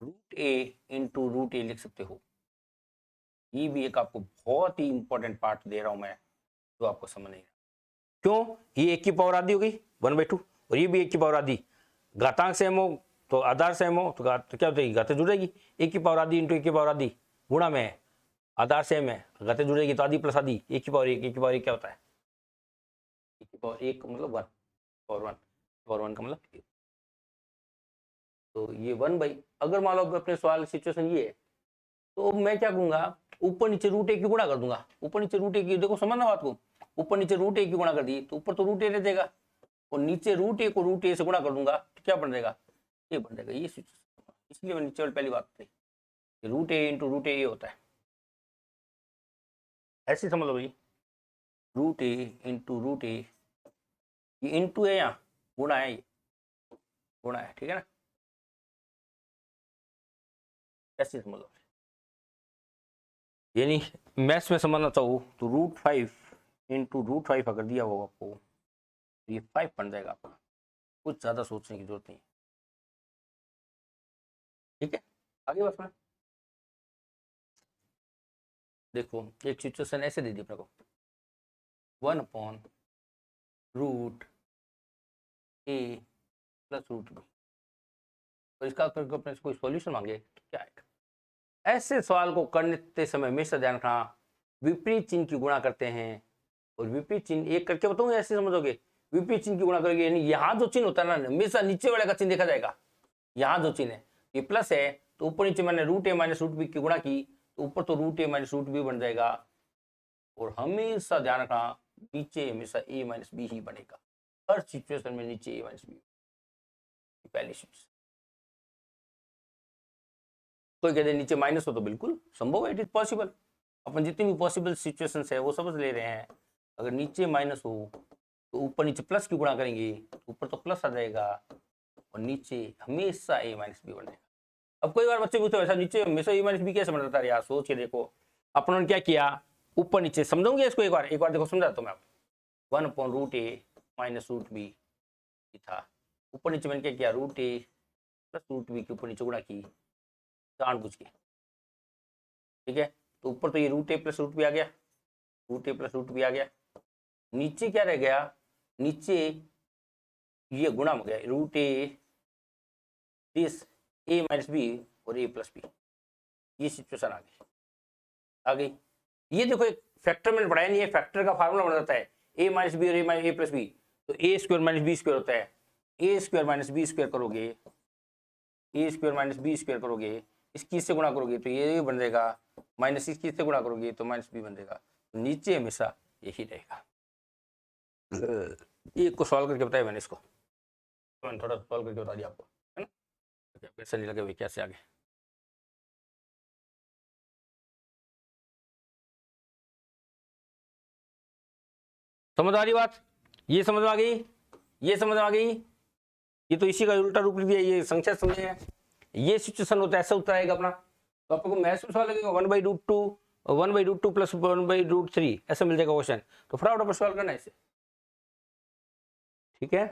√a इंटू √a लिख सकते हो। ये भी एक आपको बहुत ही इंपॉर्टेंट पार्ट दे रहा हूं मैं, जो आपको समझ नहीं रहा। क्यों, ये एक की पावर आधी हो गई 1/2, और ये भी एक की पावर आधी। घातांक सेम हो तो आधार सेम हो तो क्या होता है, घातें जुड़ेगी। एक की पावर आधी इंटू एक की पावर आधी गुणा में आधार सेम है, घातें जुड़ेगी तो आधी प्लस आधी, एक की पावर एक की पावर एक क्या होता है, एक की पावर एक मतलब 1, पावर 1 का मतलब 1। तो ये 1/, अगर मान लो अपने सवाल सिचुएशन ये है, तो मैं क्या करूंगा, ऊपर नीचे √a की गुणा कर दूंगा। ऊपर नीचे √a की, देखो समझना बात को, ऊपर नीचे √a की गुणा कर दी, तो ऊपर तो √a रह जाएगा, और नीचे √a को √a से गुणा कर दूंगा, तो क्या बन जाएगा, ये बन जाएगा। ये इसलिए मैंने नीचे पहली बात थी, √a इंटू √a ये होता है, ऐसे समझ लो भाई, √a इंटू √a, ये इंटू है, यहाँ गुणा है, ये गुणा है, ठीक है ना, ऐसे समझ लो। यानी मैथ्स में समझना चाहूँ तो √5 इंटू √5 अगर दिया होगा आपको, तो ये 5 बन जाएगा आपका, कुछ ज्यादा सोचने की जरूरत नहीं, ठीक है। आगे बस में देखो एक सिचुएशन ऐसे दे दी अपने को, 1/√a प्लस √b, तो इसका अपने से कोई सॉल्यूशन मांगे तो क्या आएगा। ऐसे सवाल को करते समय हमेशा ध्यान रखना, विपरीत चिन्ह की गुणा करते हैं, और विपरीत चिन्ह एक करके बताऊंगा, ऐसे समझोगे। विपरीत चिन्ह की गुणा करोगे, यानी यहाँ जो चिन्ह होता है ना, हमेशा नीचे वाले का चिन्ह देखा जाएगा। यहाँ जो चिन्ह है ये प्लस है, तो ऊपर नीचे मैंने √a माइनस √b की गुणा की, तो ऊपर तो √a माइनस √b बन जाएगा। और हमेशा ध्यान रखना, नीचे हमेशा a माइनस b ही बनेगा, हर सिचुएशन में नीचे a माइनस b, पहली सिचुएशन। कोई कहते हैं नीचे माइनस हो, तो बिल्कुल संभव है, इट इज पॉसिबल। अपन जितनी भी पॉसिबल सिचुएशंस है वो समझ ले रहे हैं, अगर नीचे माइनस हो तो ऊपर नीचे प्लस क्यों गुणा करेंगे, ऊपर तो प्लस आ जाएगा और नीचे हमेशा a माइनस बी बनेगा। अब कोई बार बच्चे पूछते हैं नीचे हमेशा a माइनस बी कैसे बन जाता है यार, सोच के देखो। अपन ने क्या किया, ऊपर नीचे समझोगे इसको, एक बार देखो समझाता हूँ मैं आपको। 1/√a माइनस √b था, ऊपर नीचे मैंने क्या किया, √a प्लस √b के ऊपर नीचे गुणा की जानबूझ के, ठीक है। तो ऊपर तो ये √a प्लस √b आ गया, √a प्लस √b आ गया, नीचे क्या रह गया, नीचे ये गुणा हो गया √a this a minus b और a प्लस बी, ये सिचुएशन आ गई। ये देखो एक फैक्टर मैंने पढ़ाया नहीं है, फैक्टर का फार्मूला बन जाता है a माइनस बी और a प्लस बी, तो a square minus b square होता है, a square minus b square करोगे, a square minus b square करोगे, इसकी से गुणा करोगे तो ये बन जाएगा, माइनस इसकी से गुणा करोगे तो माइनस बी बन जाएगा, तो नीचे हमेशा यही रहेगा। एक को सॉल्व करके बताया मैंने इसको, तो मैंने थोड़ा सॉल्व करके बता दिया आपको, है ना। कैसे नहीं लगे भाई, कैसे आगे समझ आ रही बात, ये समझ में आ गई, ये समझ में आ गई, ये तो इसी का उल्टा रूप लिया, ये संख्या समझे, ये सिचुएशन होता है, ऐसा उत्तर आएगा अपना। तो आपको मैथ्स में सवाल लगेगा 1/√2 1/√2 प्लस 1/√3 ऐसा मिल जाएगा क्वेश्चन, तो फटाफट पर सॉल्व करना है इसे, ठीक है।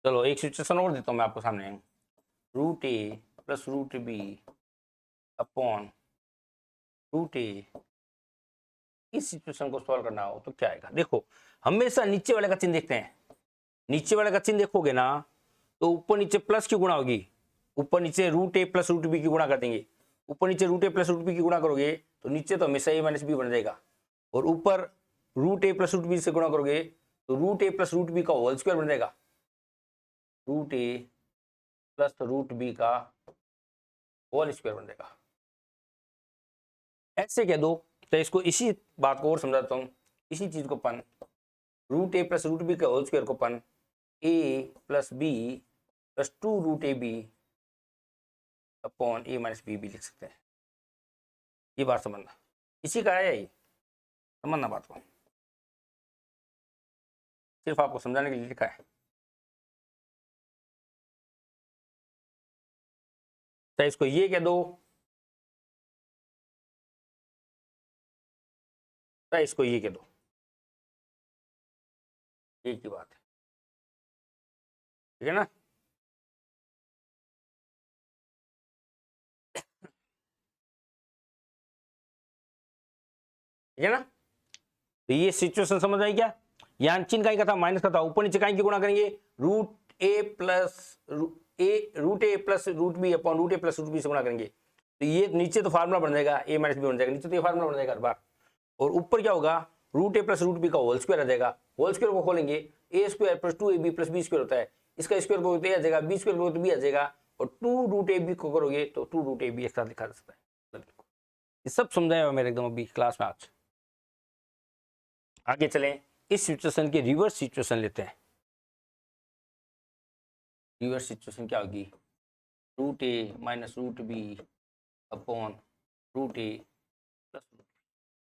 चलो एक सिचुएशन और देता हूं मैं आपको सामने, √a plus √b upon √a, इस सिचुएशन को सॉल्व करना हो तो क्या आएगा। देखो हमेशा नीचे वाले का चिन्ह देखते हैं, नीचे वाले का चिन्ह देखोगे ना तो ऊपर नीचे प्लस की गुणा होगी, ऊपर नीचे √a प्लस √b की गुणा कर देंगे, ऊपर नीचे √a प्लस √b की गुणा करोगे तो नीचे तो हमेशा a माइनस बी बन जाएगा, और ऊपर √a प्लस √b से गुणा करोगे तो √a प्लस √b का होल स्क्वायर बन जाएगा, √a प्लस √b का होल स्क्वायर बन जाएगा। ऐसे कह दो तो इसको, इसी बात को और समझाता हूँ, इसी चीज को अपन √a प्लस √b का होल स्क्वायर को अपन a plus b plus 2√ab upon a minus b भी लिख सकते हैं। ये बात समझना, इसी का है ये, समझना बात को, सिर्फ आपको समझाने के लिए लिखा है। तो इसको ये कह दो, तो इसको ये कह दो, एक ही बात है, ठीक है ना। ठीक है ना, तो ये सिचुएशन समझ आई क्या, यहाँ चिन्ह का ही था, माइनस का था, ऊपर नीचे का की गुणा करेंगे, √a plus √b upon √a plus √b से गुणा करेंगे, तो ये नीचे तो फार्मूला बन जाएगा a माइनस बी बन जाएगा, नीचे तो ये फार्मूला बन जाएगा हर बार, और ऊपर क्या होगा, √a प्लस √b का होल स्क्वायर आ जाएगा, होल स्क्वायर को खोलेंगे a square plus 2ab plus b square होता है, इसका स्क्वायर को तो a आ जाएगा, b स्क्वायर को तो b आ जाएगा, और 2√ab को करोगे तो 2√ab एक साथ लिखा जा सकता है। ये सब समझाया मेरे एकदम अभी क्लास में आज। आगे चलें, इस सिचुएशन की रिवर्स सिचुएशन लेते हैं। रिवर्स सिचुएशन क्या होगी, √a minus √b upon √a plus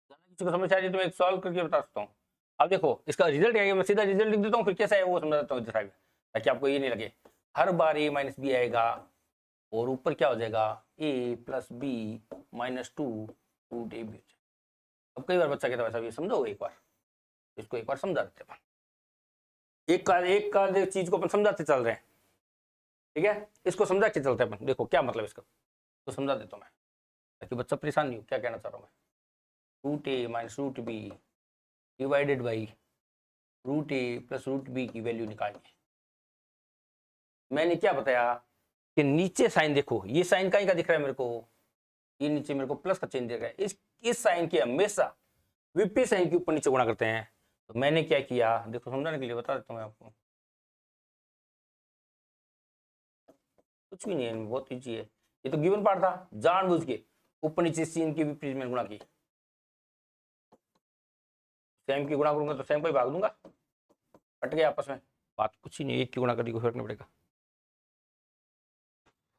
किसी को समझ आ रही है तो मैं सॉल्व करके बता सकता हूँ। अब देखो इसका रिजल्ट क्या है, मैं सीधा रिजल्ट लिख देता हूँ, फिर कैसा है वो समझा देता हूँ इधर, ताकि आपको ये नहीं लगे हर बार a माइनस बी आएगा और ऊपर क्या हो जाएगा a plus b minus 2√ab। अब कई बार बच्चा कहता है वैसा, समझो एक बार, इसको एक बार समझा देते हैं, एक का चीज को अपन समझाते चल रहे हैं, ठीक है, इसको समझा के चलते हैं अपन, देखो क्या मतलब इसका, तो समझा देता हूँ मैं ताकि बच्चा परेशान नहीं हो, क्या कहना चाह रहा हूँ मैं, √a minus √b divided by √a plus √b की वैल्यू निकालिए। मैंने क्या बताया कि नीचे साइन देखो, ये साइन का दिख रहा है मेरे को, ये नीचे मेरे को प्लस का चिन्ह दिख रहा है, इस साइन के हमेशा विपरीत साइन के ऊपर नीचे गुणा करते हैं। तो मैंने क्या किया, देखो समझाने के लिए बता देता हूँ मैं आपको, कुछ भी नहीं है, बहुत ईजी है, ये तो गिवन पार्ट था, जानबूझ के ऊपर नीचे सीन के विपरीत में गुणा की, सेम की गुणा करूंगा तो सेम को ही भाग दूंगा, कट गया आपस में, बात कुछ ही नहीं, एक की गुणा करने को फर्क नहीं पड़ेगा।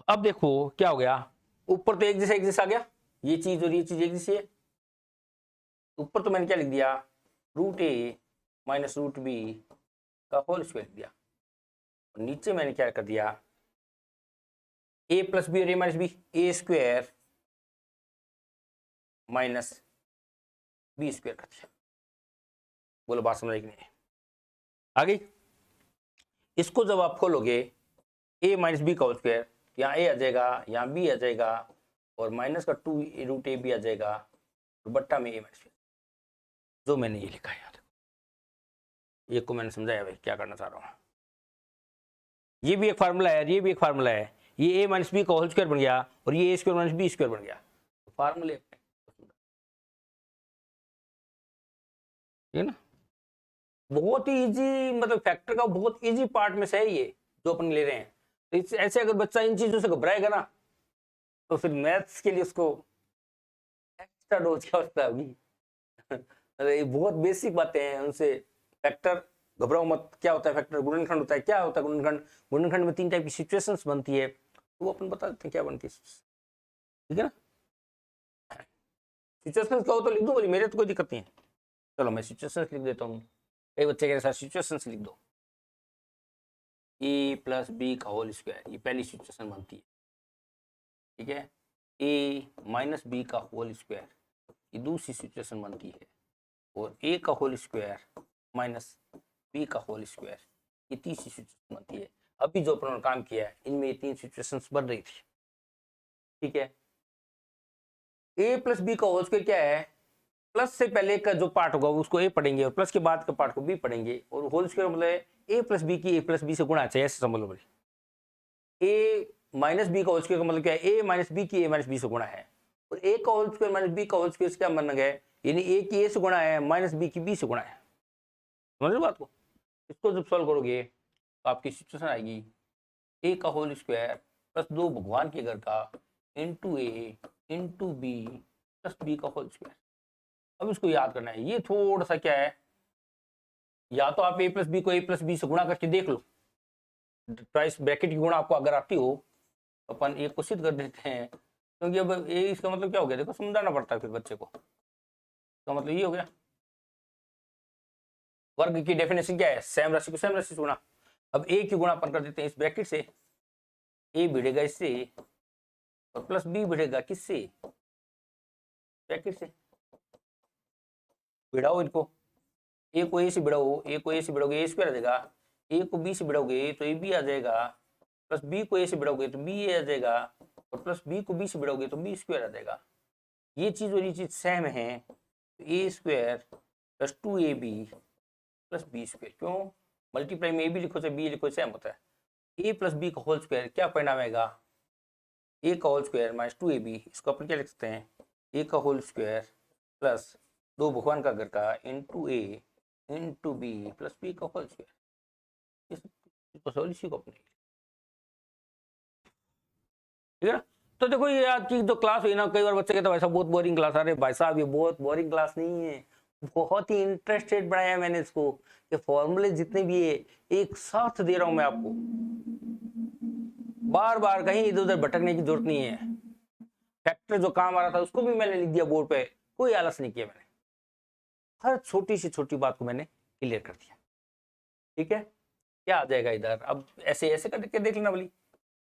अब देखो क्या हो गया, ऊपर तो एक जैसा आ गया, ये चीज और ये चीज एक जैसी है, ऊपर तो मैंने क्या लिख दिया, root a minus root B का होल स्क्वायर लिख दिया, और नीचे मैंने क्या कर दिया, ए प्लस बी और ए माइनस बी, ए स्क्वायर माइनस बी स्क्वायर कर दिया। बोलो बात समझ नहीं आ गई? इसको जब आप खोलोगे ए माइनस बी का होल स्क्वायर, यहाँ ए आ जाएगा, यहाँ बी आ जाएगा, और माइनस का 2 रूट ए बी आ जाएगा, और बट्टा में ए माइनस बी, जो मैंने ये लिखा है यार, ये को मैंने समझाया भाई क्या करना चाह रहा हूँ। ये भी एक फार्मूला है, ये भी एक फार्मूला है, ये ए माइनस बी का होल स्क्वायर बन गया, और ये ए स्क्वायर माइनस बी स्क्वायर बन गया, तो फार्मूले है ना। बहुत ही इजी, मतलब फैक्टर का बहुत इजी पार्ट में से है ये जो अपन ले रहे हैं। तो ऐसे अगर बच्चा इन चीजों से घबराएगा ना, तो फिर मैथ्स के लिए उसको एक्स्ट्रा डोज की आवश्यकता होगी। ये बहुत बेसिक बातें हैं, उनसे फैक्टर घबराओ मत। क्या होता है फैक्टर? गुणनखंड होता है। क्या होता है गुणनखंड? गुणनखंड में 3 टाइप की सिचुएशंस बनती है, तो वो अपन बता देते हैं क्या बनती है, ठीक है ना। सिचुएशंस क्या हो तो लिख दो, बोली मेरे तो कोई दिक्कत नहीं है। चलो मैं सिचुएशंस लिख देता हूँ, कई बच्चे के साथ सिचुएशंस लिख दो। ए प्लस बी का होल स्क्वायर, ये पहली सिचुएशन बनती है, ठीक है। ए माइनस बी का होल स्क्वायर, ये दूसरी सिचुएशन बनती है, और ए का होल स्क्वायर माइनस बी का होल स्क्वायर, ये तीसरी सिचुएशन बनती है। अभी जो अपने काम किया है इनमें ये 3 सिचुएशंस बन रही थी, ठीक है। ए प्लस बी का होल स्क्वायर क्या है? प्लस से पहले का जो पार्ट होगा उसको ए पढ़ेंगे, और प्लस के बाद का पार्ट को बी पढ़ेंगे, और होल स्क्वायर मतलब ए प्लस बी की ए प्लस बी से गुणा चाहिए, ऐसे समझ लो। ए माइनस बी का होल स्क्वायर का मतलब क्या है? ए माइनस बी की ए माइनस बी से गुणा है, और ए का होल स्क्वायर माइनस बी का होल स्क्वायर क्या बन गया, यानी ए की ए से गुणा है, माइनस बी की बी से गुणा है। समझ लो बात को। इसको जब सॉल्व करोगे तो आपकी सिचुएशन आएगी ए का होल स्क्वायर प्लस 2 भगवान के घर का इंटू ए इंटू बी प्लस बी का होल स्क्वायर। अब इसको याद करना है, ये थोड़ा सा क्या है, या तो आप ए प्लस बी को ए प्लस बी से गुणा करके देख लो, प्राइस ब्रैकेट की गुणा आपको अगर आती हो तो अपन एक को सिद्ध कर देते हैं, क्योंकि अब ए इसका मतलब क्या हो गया, देखो समझाना पड़ता है फिर बच्चे को। तो मतलब ये हो गया, वर्ग की डेफिनेशन क्या है? सेम राशि को सेम राशि से गुणा। अब ए की गुणा अपन कर देते हैं इस ब्रैकेट से, ए भिड़ेगा इससे और प्लस बी भिड़ेगा किससे? ब्रैकेट से। भिड़ाओ इनको, ए को ए से भिड़ाओ, ए को ए से भिड़ोगे ए स्क्वायर आ जाएगा, ए को बी से भिड़ोगे तो ए बी आ जाएगा, प्लस बी को ए से भिड़ोगे तो बी ए आ जाएगा, और प्लस बी को बी से भिड़ोगे तो बी स्क्वायर आ जाएगा। ये चीज और ये चीज सेम है, a square plus 2ab plus B square. क्यों? मल्टीप्लाई में ए बी लिखो चाहे बी लिखो सेम होता है। ए प्लस बी का होल स्क्वायर क्या परिणाम आएगा? ए का होल स्क्वायर माइनस 2ab, इसको अपन क्या लिख सकते हैं? ए का होल स्क्वायर प्लस 2 भगवान का घर का इंटू ए इंटू बी प्लस बी का होल स्क्वायर। इसको सॉल्यूशन को अपने, ठीक है ना। तो देखो ये आज की जो क्लास हुई ना, कई बार बच्चे कहते हैं भाई साहब बहुत बोरिंग क्लास। अरे भाई साहब ये बहुत बोरिंग क्लास नहीं है, बहुत ही इंटरेस्टेड बनाया मैंने इसको। ये फॉर्मूले जितने भी है एक साथ दे रहा हूं मैं आपको, बार बार कहीं इधर उधर भटकने की जरूरत नहीं है। फैक्टर जो काम आ रहा था उसको भी मैंने लिख दिया बोर्ड पे, कोई आलस नहीं किया मैंने, हर छोटी से छोटी बात को मैंने क्लियर कर दिया, ठीक है। क्या आ जाएगा इधर? अब ऐसे ऐसे करके देख लेना बोली,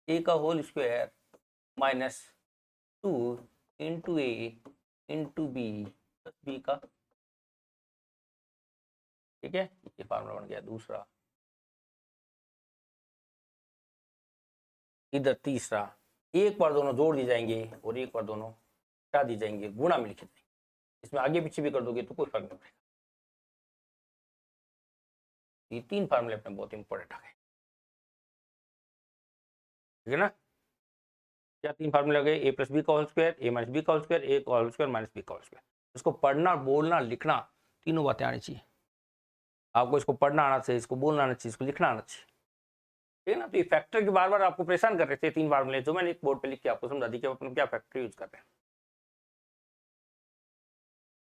ए का होल स्क्वायर माइनस 2 इंटू ए इंटू बी प्लस बी का, ठीक है। ये फार्मूला बन गया दूसरा। इधर तीसरा, एक बार दोनों जोड़ दिए जाएंगे और एक बार दोनों हटा दी जाएंगे, गुणा में लिखे जाएंगे। इसमें आगे पीछे भी कर दोगे तो कोई फर्क नहीं पड़ेगा। ये 3 फार्मूले अपने बहुत इंपॉर्टेंट आ गए, ठीक है ना। क्या 3 फार्मूले आ गए? ए प्लस बी का होल स्क्वायर, ए माइनस बी का होल स्क्वायर, ए का होल स्क्वायर माइनस बी का होल स्क्वायर। इसको पढ़ना बोलना लिखना तीनों बातें आनी चाहिए आपको। इसको पढ़ना आना चाहिए, इसको बोलना आना चाहिए, इसको लिखना आना चाहिए, ठीक है ना। तो ये फैक्टर के बार बार आपको परेशान कर रहे थे 3 फार्मूले, जो मैंने एक बोर्ड पे लिख के आपको समझा दी कि अपन क्या फैक्टर यूज कर रहे हैं।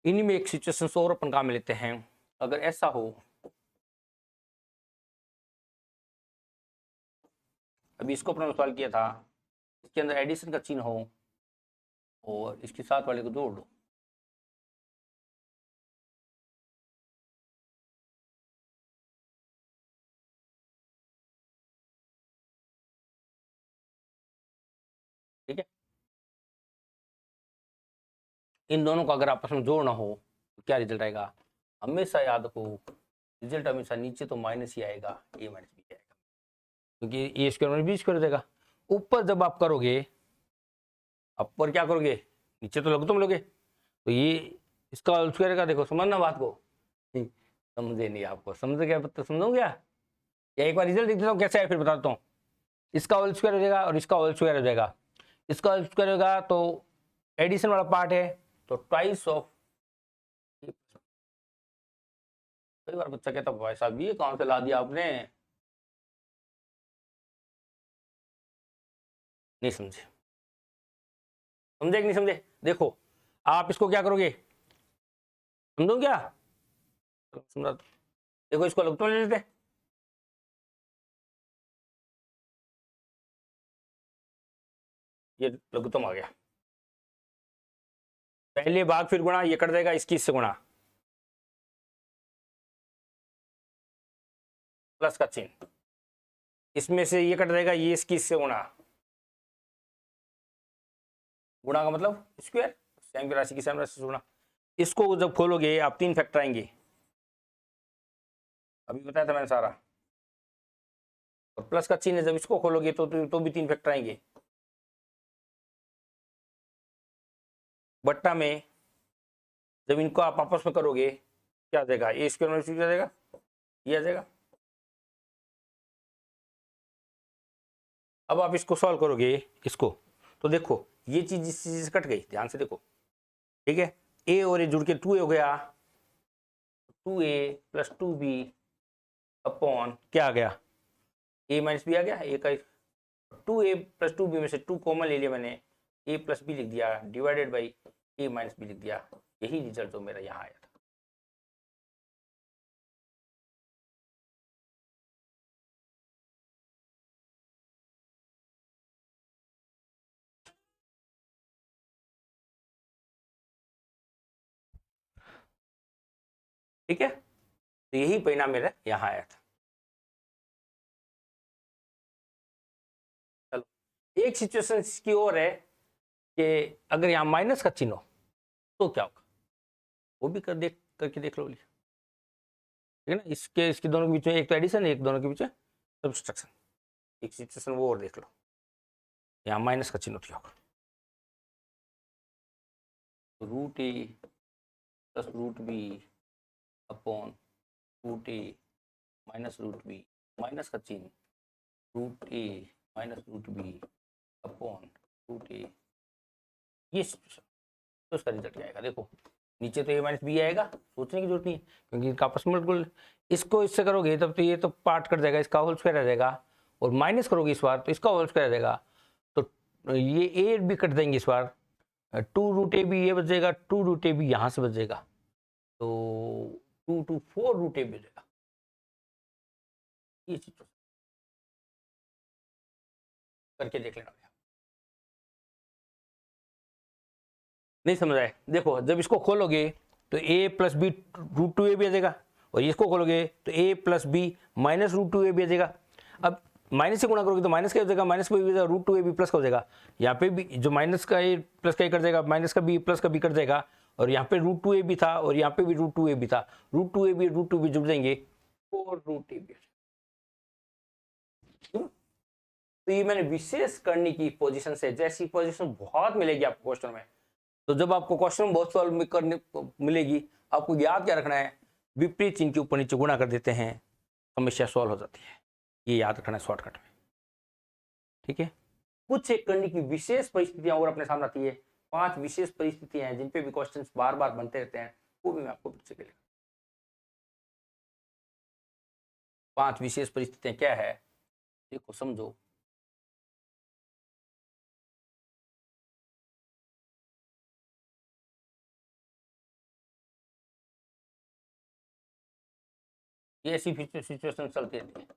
इन्हीं में एक सिचुएशन और अपन काम में लेते हैं। अगर ऐसा हो, अभी इसको अपने सवाल किया था, इसके अंदर एडिशन का चिन्ह हो और इसके साथ वाले को जोड़ दो, ठीक है, इन दोनों को अगर आपस में जोड़ना हो तो क्या रिजल्ट आएगा, हमेशा याद रखो रिजल्ट हमेशा नीचे तो माइनस ही आएगा, ए माइनस बी आएगा, क्योंकि ए स्क्वायर माइनस बी स्क्वायर हो जाएगा। ऊपर जब आप करोगे, ऊपर क्या करोगे, नीचे तो लघुत्तम लोगे, तो ये इसका होल स्क्वायर का देखो, समझना बात को, समझे नहीं आपको, समझ क्या समझो क्या, या एक बार रिजल्ट देख देता हूँ कैसे है फिर बताता हूँ। इसका होल स्क्वायर हो जाएगा और इसका होल स्क्वायर हो जाएगा, इसका होल स्क्वायर होगा तो एडिशन वाला पार्ट है तो ट्वाइस ऑफ, कई बार बच्चा कहता भाई साहब ये कहां से ला दिया आपने, नहीं समझे, समझे कि नहीं समझे। देखो आप इसको क्या करोगे, समझो क्या, समझा, देखो इसको लघुत्तम ले लेते, ये लघुत्तम आ गया, पहले भाग फिर गुणा, ये कट जाएगा, इसकी इससे गुणा, प्लस का चिन्ह, इसमें से ये कट जाएगा, ये इसकी इससे गुणा, गुणा का मतलब स्क्वायर, सेम की राशि की सेम राशि से गुणा। इसको जब खोलोगे आप 3 फैक्टर आएंगे, अभी बताया था मैंने सारा, और प्लस का चिन्ह जब इसको खोलोगे तो भी 3 फैक्टर आएंगे। बट्टा में जब इनको आप आपस में करोगे क्या आ जाएगा, ए स्क्वायर माइनस बी आ जाएगा, ये आ जाएगा। अब आप इसको सॉल्व करोगे इसको, तो देखो ये चीज इस चीज से कट गई, ध्यान से देखो, ठीक है, ए और ए जुड़ के 2a हो गया, 2a प्लस 2b अपॉन क्या आ गया, ए माइनस बी आ गया, ए का 2a प्लस 2b में से 2 कॉमन ले लिया मैंने, a प्लस बी लिख दिया divided by a minus b लिख दिया, यही रिजल्ट जो मेरा यहाँ आया था। ठीक है, तो यही परिणाम मेरा यहाँ आया था। चलो एक सिचुएशन इसकी और है कि अगर यहाँ माइनस का चिन्ह हो तो क्या होगा, वो भी करके देख लो, ठीक है ना, इसके दोनों के बीच में एक तो एडिशन है, एक दोनों के बीच में सब्सट्रैक्शन, एक सिचुएशन वो और देख लो, यहाँ माइनस का चिन्ह क्या होगा, root a plus root b upon root a minus root b, minus का चिन्ह root a minus root b upon root a, ये सिचुएशन, तो इसका रिजल्ट क्या आएगा, देखो नीचे तो ए माइनस बी आएगा, सोचने की जरूरत नहीं है क्योंकि इनका आपस में बिल्कुल, इसको इससे करोगे तब तो ये तो पार्ट कट जाएगा, इसका होल स्क्वायर आ जाएगा, और माइनस करोगे इस बार तो इसका होल स्क्वायर आ जाएगा, तो ये ए भी कट देंगे इस बार, 2 रूट ए बी ये बच जाएगा, 2 रूट ए बी यहाँ से बच जाएगा, तो 2 to 4 रूट ए बी बचेगा, ये चीज करके देख लेना, नहीं समझ आए। देखो जब इसको खोलोगे तो a plus B root 2a भी आ जाएगा, और इसको खोलोगे तो a plus b minus root 2a भी आ जाएगा। अब माइनस से गुणा करोगे तो माइनस का हो जाएगा, माइनस का भी रूट 2a भी प्लस का हो जाएगा, यहाँ पे भी जो माइनस का a प्लस का कट जाएगा, माइनस का बी प्लस का बी कट जाएगा, और यहाँ पे रूट 2a भी था और यहाँ पे भी रूट 2a भी था, रूट 2a भी रूट 2 भी जुड़ जाएंगे और रूट ए भी। तो ये मैंने विशेष करने की पोजीशन से, जैसी पोजीशन बहुत मिलेगी आपको क्वेश्चन में, तो जब आपको क्वेश्चन में बहुत सॉल्व करने मिलेगी, आपको याद क्या रखना है, विपरीत चिन्ह के ऊपर नीचे गुणा कर देते हैं, समस्या सॉल्व हो जाती है, ये याद रखना है शॉर्टकट में, ठीक है। कुछ एक करने की विशेष परिस्थितियां और अपने सामने आती है, 5 विशेष परिस्थितियां हैं जिन पे भी क्वेश्चन बार बार बनते रहते हैं, वो भी मैं आपको फिर से 5 विशेष परिस्थितियां क्या है, देखो समझो। ये ऐसी सिचुएशन चलती रहती है,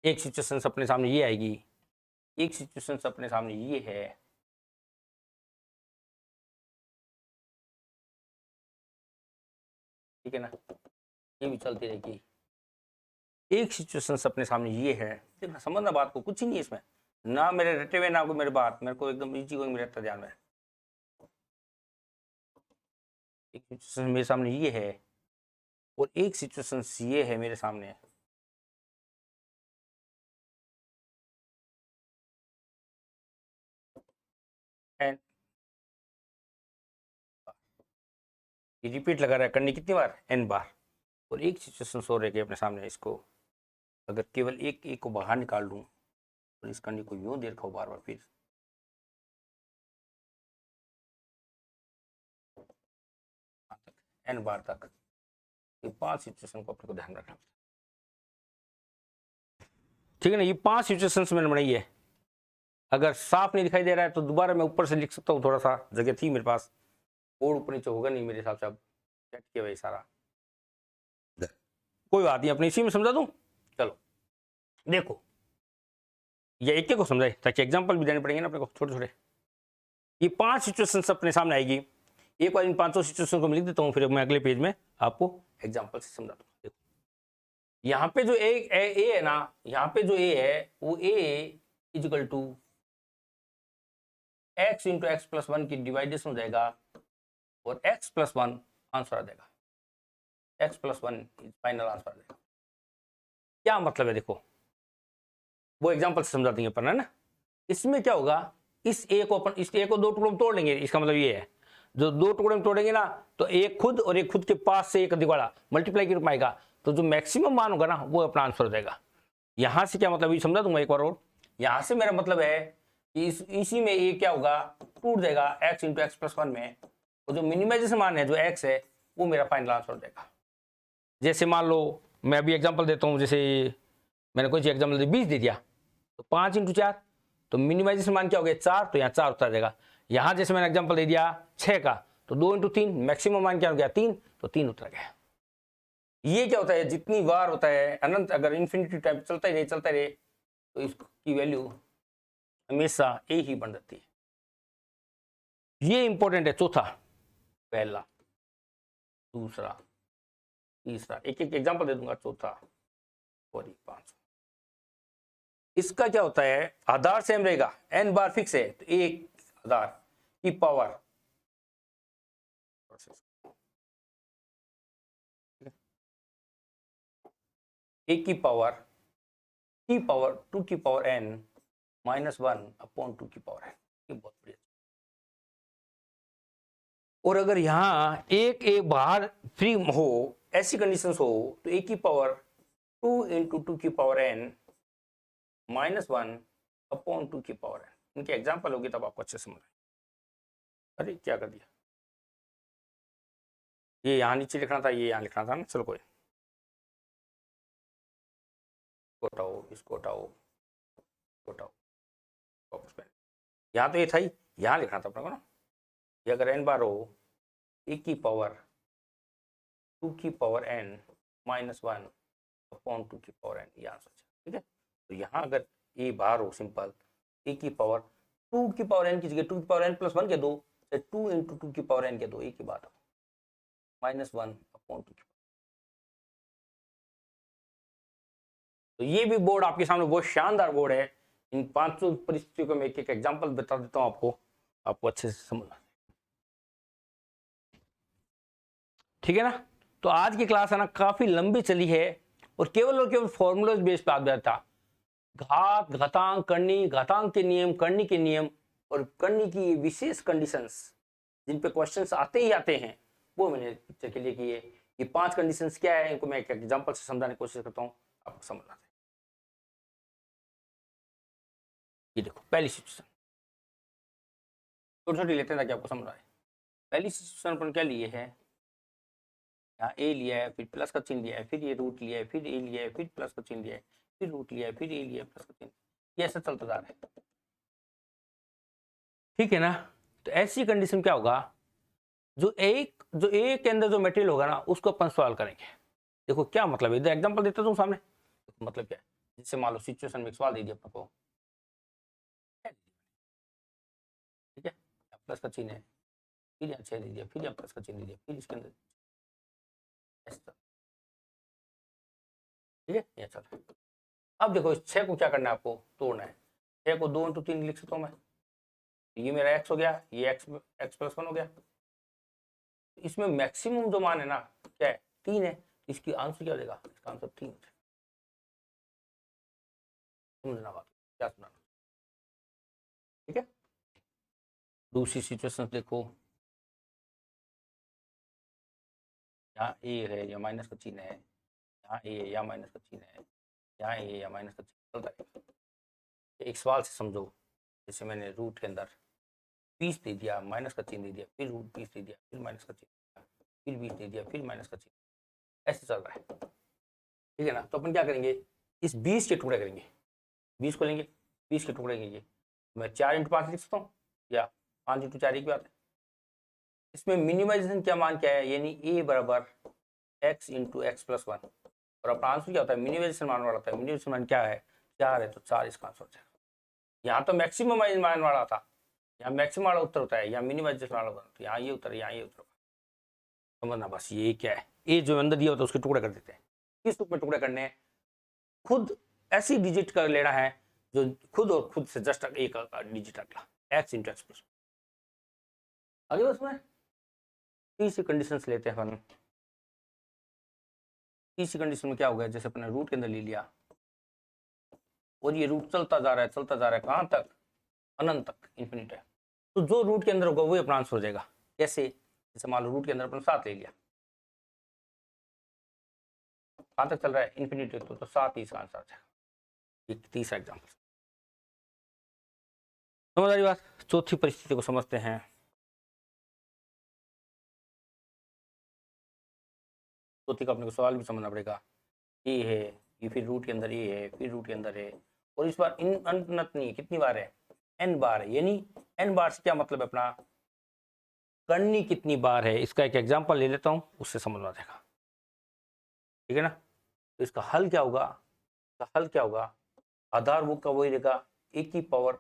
एक सिचुएशन अपने सामने ये आएगी, एक सिचुएशन अपने सामने ये है, ठीक है ना, ये भी चलती रहेगी, एक सिचुएशन अपने सामने ये है, देखना समझना बात को, कुछ ही नहीं है इसमें, ना मेरे रटे हुए ना कोई मेरे बात, मेरे को एकदम इजी गोइंग में रहता ध्यान में। एक सिचुएशन मेरे सामने ये है और एक सिचुएशन ये है मेरे सामने। एंड ये रिपीट लगा रहा है, करनी कितनी बार, n बार। और एक सिचुएशन सो रहे अपने सामने, इसको अगर केवल एक एक को बाहर निकाल लूं और इस करनी को यूं दे रखा बार बार, फिर n बार तक, ये 5 सिचुएशन को अपने को ध्यान रखना, ठीक है ना। ये 5 सिचुएशंस मैंने बनाई है। अगर साफ नहीं दिखाई दे रहा है तो दोबारा मैं ऊपर से लिख सकता हूँ, थोड़ा सा जगह थी मेरे पास, और ऊपर नीचे होगा नहीं मेरे हिसाब से। अब सेट किया भाई सारा, कोई बात नहीं, अपने इसी में समझा दूं। चलो देखो, ये एक को समझाए ताकि एग्जांपल भी देने पड़ेंगे ना अपने को छोटे छोटे। ये 5 सिचुएशंस अपने सामने आएगी। एक बार इन 5 सिचुएशन को मैं लिख देता हूँ, फिर मैं अगले पेज में आपको एग्जांपल से समझा दूंगा। देखो यहाँ पे जो ए है ना, यहाँ पे जो ए है वो a equal to x into x plus one की डिवाइडेशन हो जाएगा और एक्स प्लस वन आंसर आ जाएगा। X plus one final answer आ जाएगा। क्या मतलब है देखो, वो एग्जांपल से समझा देंगे अपन, है ना। इसमें क्या होगा, इस ए को अपन, इस ए को 2 टुकड़ों में तोड़ लेंगे। इसका मतलब ये है, जो 2 टुकड़े में तोड़ेंगे ना, तो एक खुद और एक खुद के पास से एक दिवाड़ा मल्टीप्लाई के रूप में आएगा, तो जो मैक्सिमम मान होगा ना वो अपना आंसर हो जाएगा। यहां से क्या मतलब, ये समझा दूंगा एक बार और। यहां से मेरा मतलब है कि इसी में ए क्या होगा, टूट जाएगा x into x plus one में, और जो मिनिमाइजेशन मान है जो एक्स है वो मेरा फाइनल आंसर हो जाएगा। जैसे मान लो मैं अभी एग्जांपल देता हूँ, जैसे मैंने कोई एग्जांपल दे 20 दे दिया, तो 5 इंटू 4, तो मिनिमाइजेशन मान क्या हो गया 4, तो यहाँ 4 उतर जाएगा। यहाँ जैसे मैंने एग्जांपल दे दिया 6 का, तो 2 इंटू 3, मैक्सिमम मान क्या हो गया 3, तो 3 उतर गया। ये क्या होता है, जितनी बार होता है अनंत, अगर इन्फिनिटी टाइप चलता ही रहे तो इसकी वैल्यू हमेशा ए ही बन जाती है। ये इंपॉर्टेंट है। चौथा, पहला, दूसरा, तीसरा, एक एक एग्जांपल दे दूंगा, चौथा और 5। इसका क्या होता है, आधार सेम रहेगा, n बार फिक्स है, तो एक आधार की पावर एक की पावर टू की पावर n माइनस 1 अपॉन 2 की पावर n। ये बहुत बढ़िया। और अगर यहाँ एक ए बाहर फ्री हो, ऐसी कंडीशंस हो, तो ए की पावर 2 इंटू 2 की पावर n माइनस 1 अपॉन 2 की पावर n। इनके एग्जाम्पल होगी तब आपको अच्छे से समझ। अरे क्या कर दिया, ये यहाँ नीचे लिखना था, ये यहाँ लिखना था ना। चलो कोई, हटाओ, इसको हटाओ, हटाओ वापस पहले। यहाँ तो ये था ही, यहाँ लिखना था अपने को ना। ये अगर n बार हो, ए की पावर 2 की पावर n माइनस 1 अपॉन 2 की पावर n, ये आंसर। ठीक है, तो यहाँ अगर ए बार हो, सिंपल ए की पावर 2 की पावर n की जगह 2 की पावर n प्लस 1 के दो, 2 इंटू 2 की पावर n के दो, एक ही बात हो, माइनस 1 अपॉन 2 की। तो ये भी बोर्ड आपके सामने बहुत शानदार बोर्ड है। इन 500 परिस्थितियों को मैं एक एक एग्जांपल बता देता हूँ आपको अच्छे से समझना, ठीक है ना। तो आज की क्लास है ना काफी लंबी चली है और केवल फॉर्मूलाज बेस्ड पे आधारित था। घात, घातांक, करनी, घातांक के नियम, करनी के नियम और करनी की विशेष कंडीशंस जिन पे क्वेश्चंस आते ही आते हैं, वो मैंने पिक्चर के लिए किए। ये 5 कंडीशंस क्या है, इनको मैं एक एग्जांपल से समझाने की कोशिश करता हूँ, आपको समझ आता है। ये देखो, पहली सिचुएशन छोटी छोटी लेते हैं ताकि आपको समझ आए। पहली सिचुएशन अपन क्या लिए है, यहाँ ए लिया है, फिर प्लस का चिन्ह लिया है, फिर ये रूट लिया है, फिर ए लिया है, फिर प्लस का चिन्ह लिया है, फिर रूट लिया है, फिर ए लिया है, प्लस का चिन्ह, ये ऐसा चलता जा रहा है। ठीक है ना। तो ऐसी कंडीशन क्या होगा, जो ए के अंदर जो मटेरियल होगा ना उसको अपन सॉल्व करेंगे। देखो क्या मतलब है, इधर एग्जांपल देता हूँ सामने। मतलब क्या है, जैसे मान लो सिचुएशन में एक सवाल दे दिया अपन को, ठीक है, प्लस का चिन्ह है, फिर यहाँ 6 दे दिया, फिर यहाँ प्लस का चिन्ह दे दिया, फिर इसके अंदर ऐसा, ठीक है, ये चल। अब देखो इस 6 को क्या करना है, आपको तोड़ना है। 6 को 2 × 3 लिख सकता हूँ मैं। ये मेरा x हो गया, ये x + 1 हो गया। इसमें मैक्सिमम जो मान है ना क्या है, 3 है। इसकी आंसर क्या हो जाएगा, इसका आंसर 3 हो जाएगा। समझना बात क्या सुनाना, ठीक है। दूसरी सिचुएशन देखो, यहाँ ए है या माइनस का चिन्ह है, यहाँ ए या माइनस का चिन्ह है, यहाँ ए या माइनस का चिन्ह चलता है। एक सवाल से समझो, जैसे मैंने रूट के अंदर 20 दे दिया, माइनस का चिन्ह दे दिया, फिर रूट 20 दे दिया, फिर माइनस का चिन्ह, फिर 20 दे दिया, फिर माइनस का चिन्ह, ऐसे चल रहा है, ठीक है ना। तो अपन क्या करेंगे, इस 20 के टुकड़े करेंगे, 20 को लेंगे, 20 के टुकड़े करेंगे। मैं 4 × 5 लिख सकता हूँ या 5 × 4 एक बात है। इसमें मिनिमाइजेशन क्या मान क्या है, यानी a बराबर x × x + 1, और अपना आंसर क्या होता है, मिनिमाइजेशन मान वाला होता है। मिनिमाइजेशन मान क्या है, 4 है, तो 4 इसका आंसर हो जाएगा। यहाँ तो मैक्सिमम मान वाला था, यहाँ मैक्सिमम वाला उत्तर होता है, यहाँ मिनिमाइजेशन वाला होता है, यहाँ ये उत्तर, यहाँ ये उत्तर। समझना बस, ये क्या है, ए जो अंदर दिया होता है उसके टुकड़े कर देते हैं। किस रूप में टुकड़े करने हैं, खुद ऐसी डिजिट कर लेना है जो खुद और खुद से जस्ट एक डिजिट अगला, x × x + 1। आगे बस में तीसरी कंडीशंस लेते हैं अपन। तीसरी कंडीशन में क्या हो गया, जैसे अपने रूट के अंदर ले लिया और ये रूट चलता जा रहा है, चलता जा रहा है, कहाँ तक, अनंत तक, इन्फिनिट है। तो जो रूट के अंदर होगा वही अपना आंसर हो जाएगा। कैसे, जैसे मान लो रूट के अंदर अपन 7 ले लिया, कहाँ तक चल रहा है, इन्फिनिटी, तो 7 ही इसका आंसर आ जाएगा। एक तीसरा एग्जाम्पल समझ आ रही बात। चौथी परिस्थिति को समझते हैं। चौथी का अपने को सवाल भी समझना पड़ेगा। ये है, ये फिर रूट के अंदर ये है, फिर रूट के अंदर है, और इस बार इन अनंत नहीं, कितनी बार है, n बार है। यानी n बार से क्या मतलब है अपना, करनी कितनी बार है। इसका एक एग्जांपल ले लेता हूँ, उससे समझ आ जाएगा, ठीक है ना। तो इसका हल क्या होगा, इसका हल क्या होगा, आधार बुक का वही रहेगा, a की पावर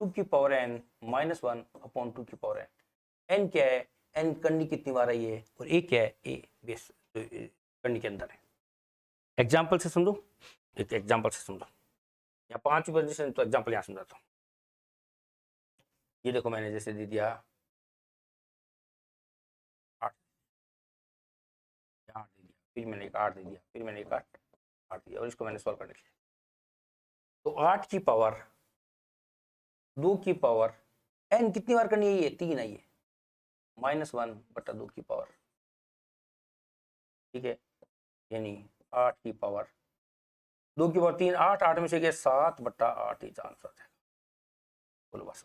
2 की पावर n - 1 अपॉन 2 की पावर n। n क्या है, n करनी कितनी बार आई है, और a क्या है, a बेस करनी के अंदर है। एग्जाम्पल से समझो, एक एग्जाम्पल से समझो। यहाँ 5 पोजीशन, तो एग्जाम्पल यहाँ समझाता हूँ। ये देखो मैंने जैसे दे दिया 8, यहाँ दे दिया, फिर मैंने एक 8 दे दिया, फिर मैंने एक 8 दिया, और इसको मैंने सॉल्व करने के लिए, तो 8 की पावर 2 की पावर n कितनी बार करनी है, ये 3 आई है, -1/2 की पावर, ठीक है। यानी 8 की पावर 2 की पावर 3, 8, 8 में से गया 7/8 ही आंसर है। बोलो बस,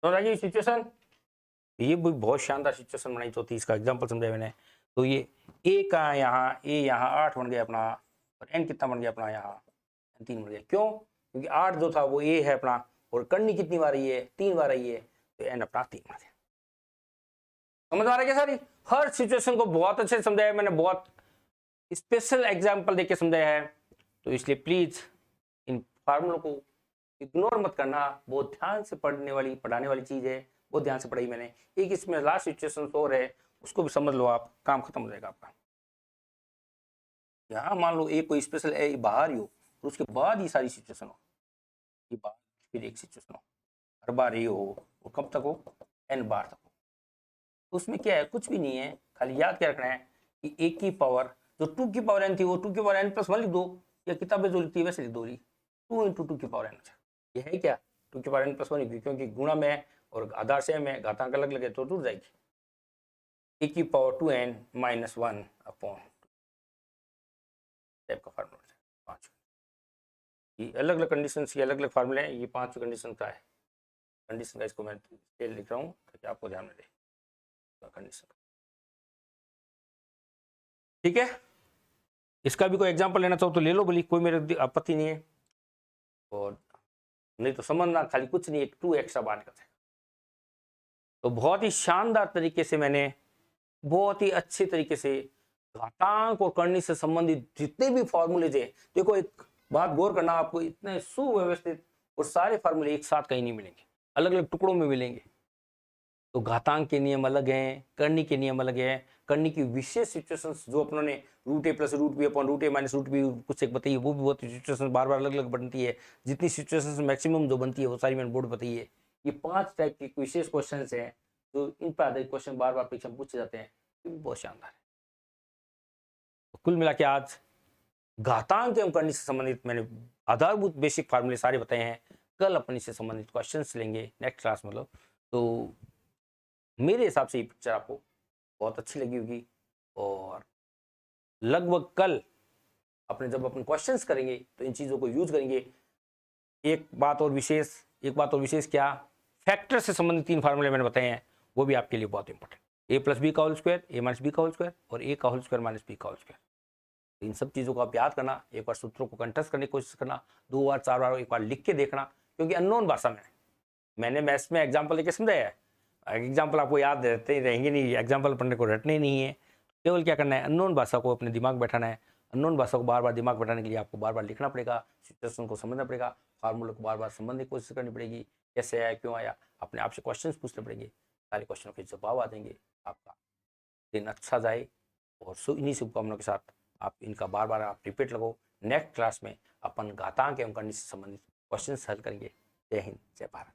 समझ आ गई सिचुएशन। ये भी बहुत शानदार सिचुएशन बनाई, चौथी इसका एग्जांपल समझाया मैंने। तो ये a का यहाँ, a यहाँ 8 बन गया अपना, और n कितना बन गया अपना, यहाँ 3 बन गया। क्यों, क्योंकि 8 जो था वो a है अपना, और करनी कितनी बार आई है, 3 बार आई है, तो n अपना 3 बन गया। समझ आ रहा है क्या सारी, हर सिचुएशन को बहुत अच्छे से समझाया मैंने, बहुत स्पेशल एग्जाम्पल देके समझाया है। तो इसलिए प्लीज इन फार्मूलों को इग्नोर मत करना, बहुत ध्यान से पढ़ाने वाली चीज है, बहुत ध्यान से पढ़ाई मैंने। एक इसमें लास्ट सिचुएशन और है, उसको भी समझ लो आप, काम खत्म हो जाएगा आपका। यहाँ मान लो एक कोई स्पेशल है बाहर ही हो, और उसके बाद ये सारी सिचुएशन हो, ये बार फिर एक सिचुएशन हो, हर बार ये हो, और कब तक हो, n बार तक हो। उसमें क्या है, कुछ भी नहीं है, खाली याद क्या रखना है कि a की पावर जो 2 की पावर n थी, वो 2 की पावर n + 1 लिख दो, या किताबें जो लिखती है वैसे लिख दो, 2 × 2 की पावर n। ये है क्या, 2 की पावर n + 1, क्योंकि गुणा में है और आधार सेम है, घातांक अलग लगे तो जुड़ जाएगी। a की पावर 2n - 1 अपॉन टाइप का फार्मूला है। 5 ये अलग अलग कंडीशन के अलग अलग फार्मूले हैं, ये 5 कंडीशन का है। कंडीशन का इसको मैं लिख रहा हूँ ताकि आपको ध्यान में रहे कंडीशन, ठीक है। इसका भी कोई एग्जांपल लेना चाहो तो ले लो, बोली कोई मेरे आपत्ति नहीं है, और नहीं तो समझना, खाली कुछ नहीं, एक 2 एक्स्ट्रा बात करते हैं। तो बहुत ही शानदार तरीके से मैंने, बहुत ही अच्छे तरीके से घातांक और करनी से संबंधित जितने भी फॉर्मूलेज है, देखो एक बात गौर करना, आपको इतने सुव्यवस्थित और सारे फार्मूले एक साथ कहीं नहीं मिलेंगे, अलग अलग टुकड़ों में मिलेंगे। तो घातांक के नियम अलग हैं, करनी के नियम अलग हैं, करने की विशेष सिचुएशंस जो अपनों ने root a plus root b upon root a minus root b कुछ एक बताइए, वो भी बहुत सिचुएशन बार बार अलग अलग बनती है। जितनी सिचुएशन मैक्सिमम जो बनती है वो सारी मैंने बोर्ड बताई है। ये 5 टाइप के विशेष क्वेश्चन हैं जो इन पर आधारित क्वेश्चन बार बार परीक्षा में पूछे जाते हैं, ये भी बहुत शानदार है। तो कुल मिला के आज घातांक एवं करनी से संबंधित मैंने आधारभूत बेसिक फार्मूले सारे बताए हैं। कल अपन इससे संबंधित क्वेश्चंस लेंगे नेक्स्ट क्लास में लोग। तो मेरे हिसाब से ये पिक्चर आपको बहुत अच्छी लगी होगी और लगभग कल अपने जब अपन क्वेश्चंस करेंगे तो इन चीज़ों को यूज करेंगे। एक बात और विशेष क्या, फैक्टर से संबंधित 3 फार्मूले मैंने बताए हैं, वो भी आपके लिए बहुत इंपॉर्टेंट। ए प्लस बी का होल स्क्वायर, ए माइनस बी का होल स्क्वायर और ए का होल स्क्वायर माइनस बी का होल स्क्वायर। इन सब चीज़ों को आप याद करना, एक बार सूत्रों को कंठस्थ करने की कोशिश करना, 2 बार 4 बार एक बार लिख के देखना, क्योंकि अननोन भाषा में मैंने मैथ्स में एग्जाम्पल लेके समझाया है। एग्जाम्पल आपको याद रहते रहेंगे नहीं, एग्जाम्पल पढ़ने को रटने नहीं है। केवल क्या करना है, अननोन भाषा को अपने दिमाग बैठाना है। अननोन भाषा को बार बार दिमाग बैठाने के लिए आपको बार बार लिखना पड़ेगा, सिचुएशन को समझना पड़ेगा, फार्मूले को बार बार समझने की कोशिश करनी पड़ेगी, कैसे आया क्यों आया, अपने आप से क्वेश्चन पूछने पड़ेंगे, सारे क्वेश्चनों के जवाब आ जाएंगे, आपका दिन अच्छा जाए। और इन्हीं शुभकामनाओं के साथ आप इनका बार बार आप रिपीट लगाओ। नेक्स्ट क्लास में अपन घातांक एवं गणित से संबंधित क्वेश्चन हल करेंगे। जय हिंद, जय भारत।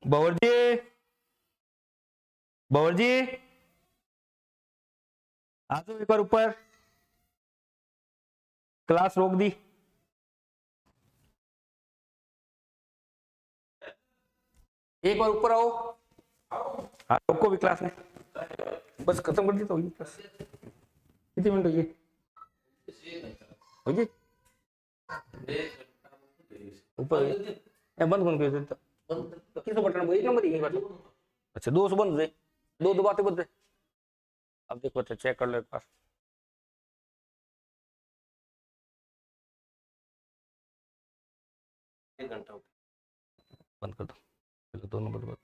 बवर जी, बवर जी आ जाओ एक बार ऊपर, क्लास रोक दी। एक बार ऊपर आओ। हाँ रोको भी क्लास में, बस खत्म कर दी तो होगी क्लास। कितने मिनट होगी? होगी ऊपर बंद बंद कर देता। किसको बटन, एक नंबर ही बटन। अच्छा 2 से बंद हो जाए, 2 दबाते बंद। अब देखो अच्छा चेक कर लो एक बार। बंद कर दो, चलो 2 नंबर बंद।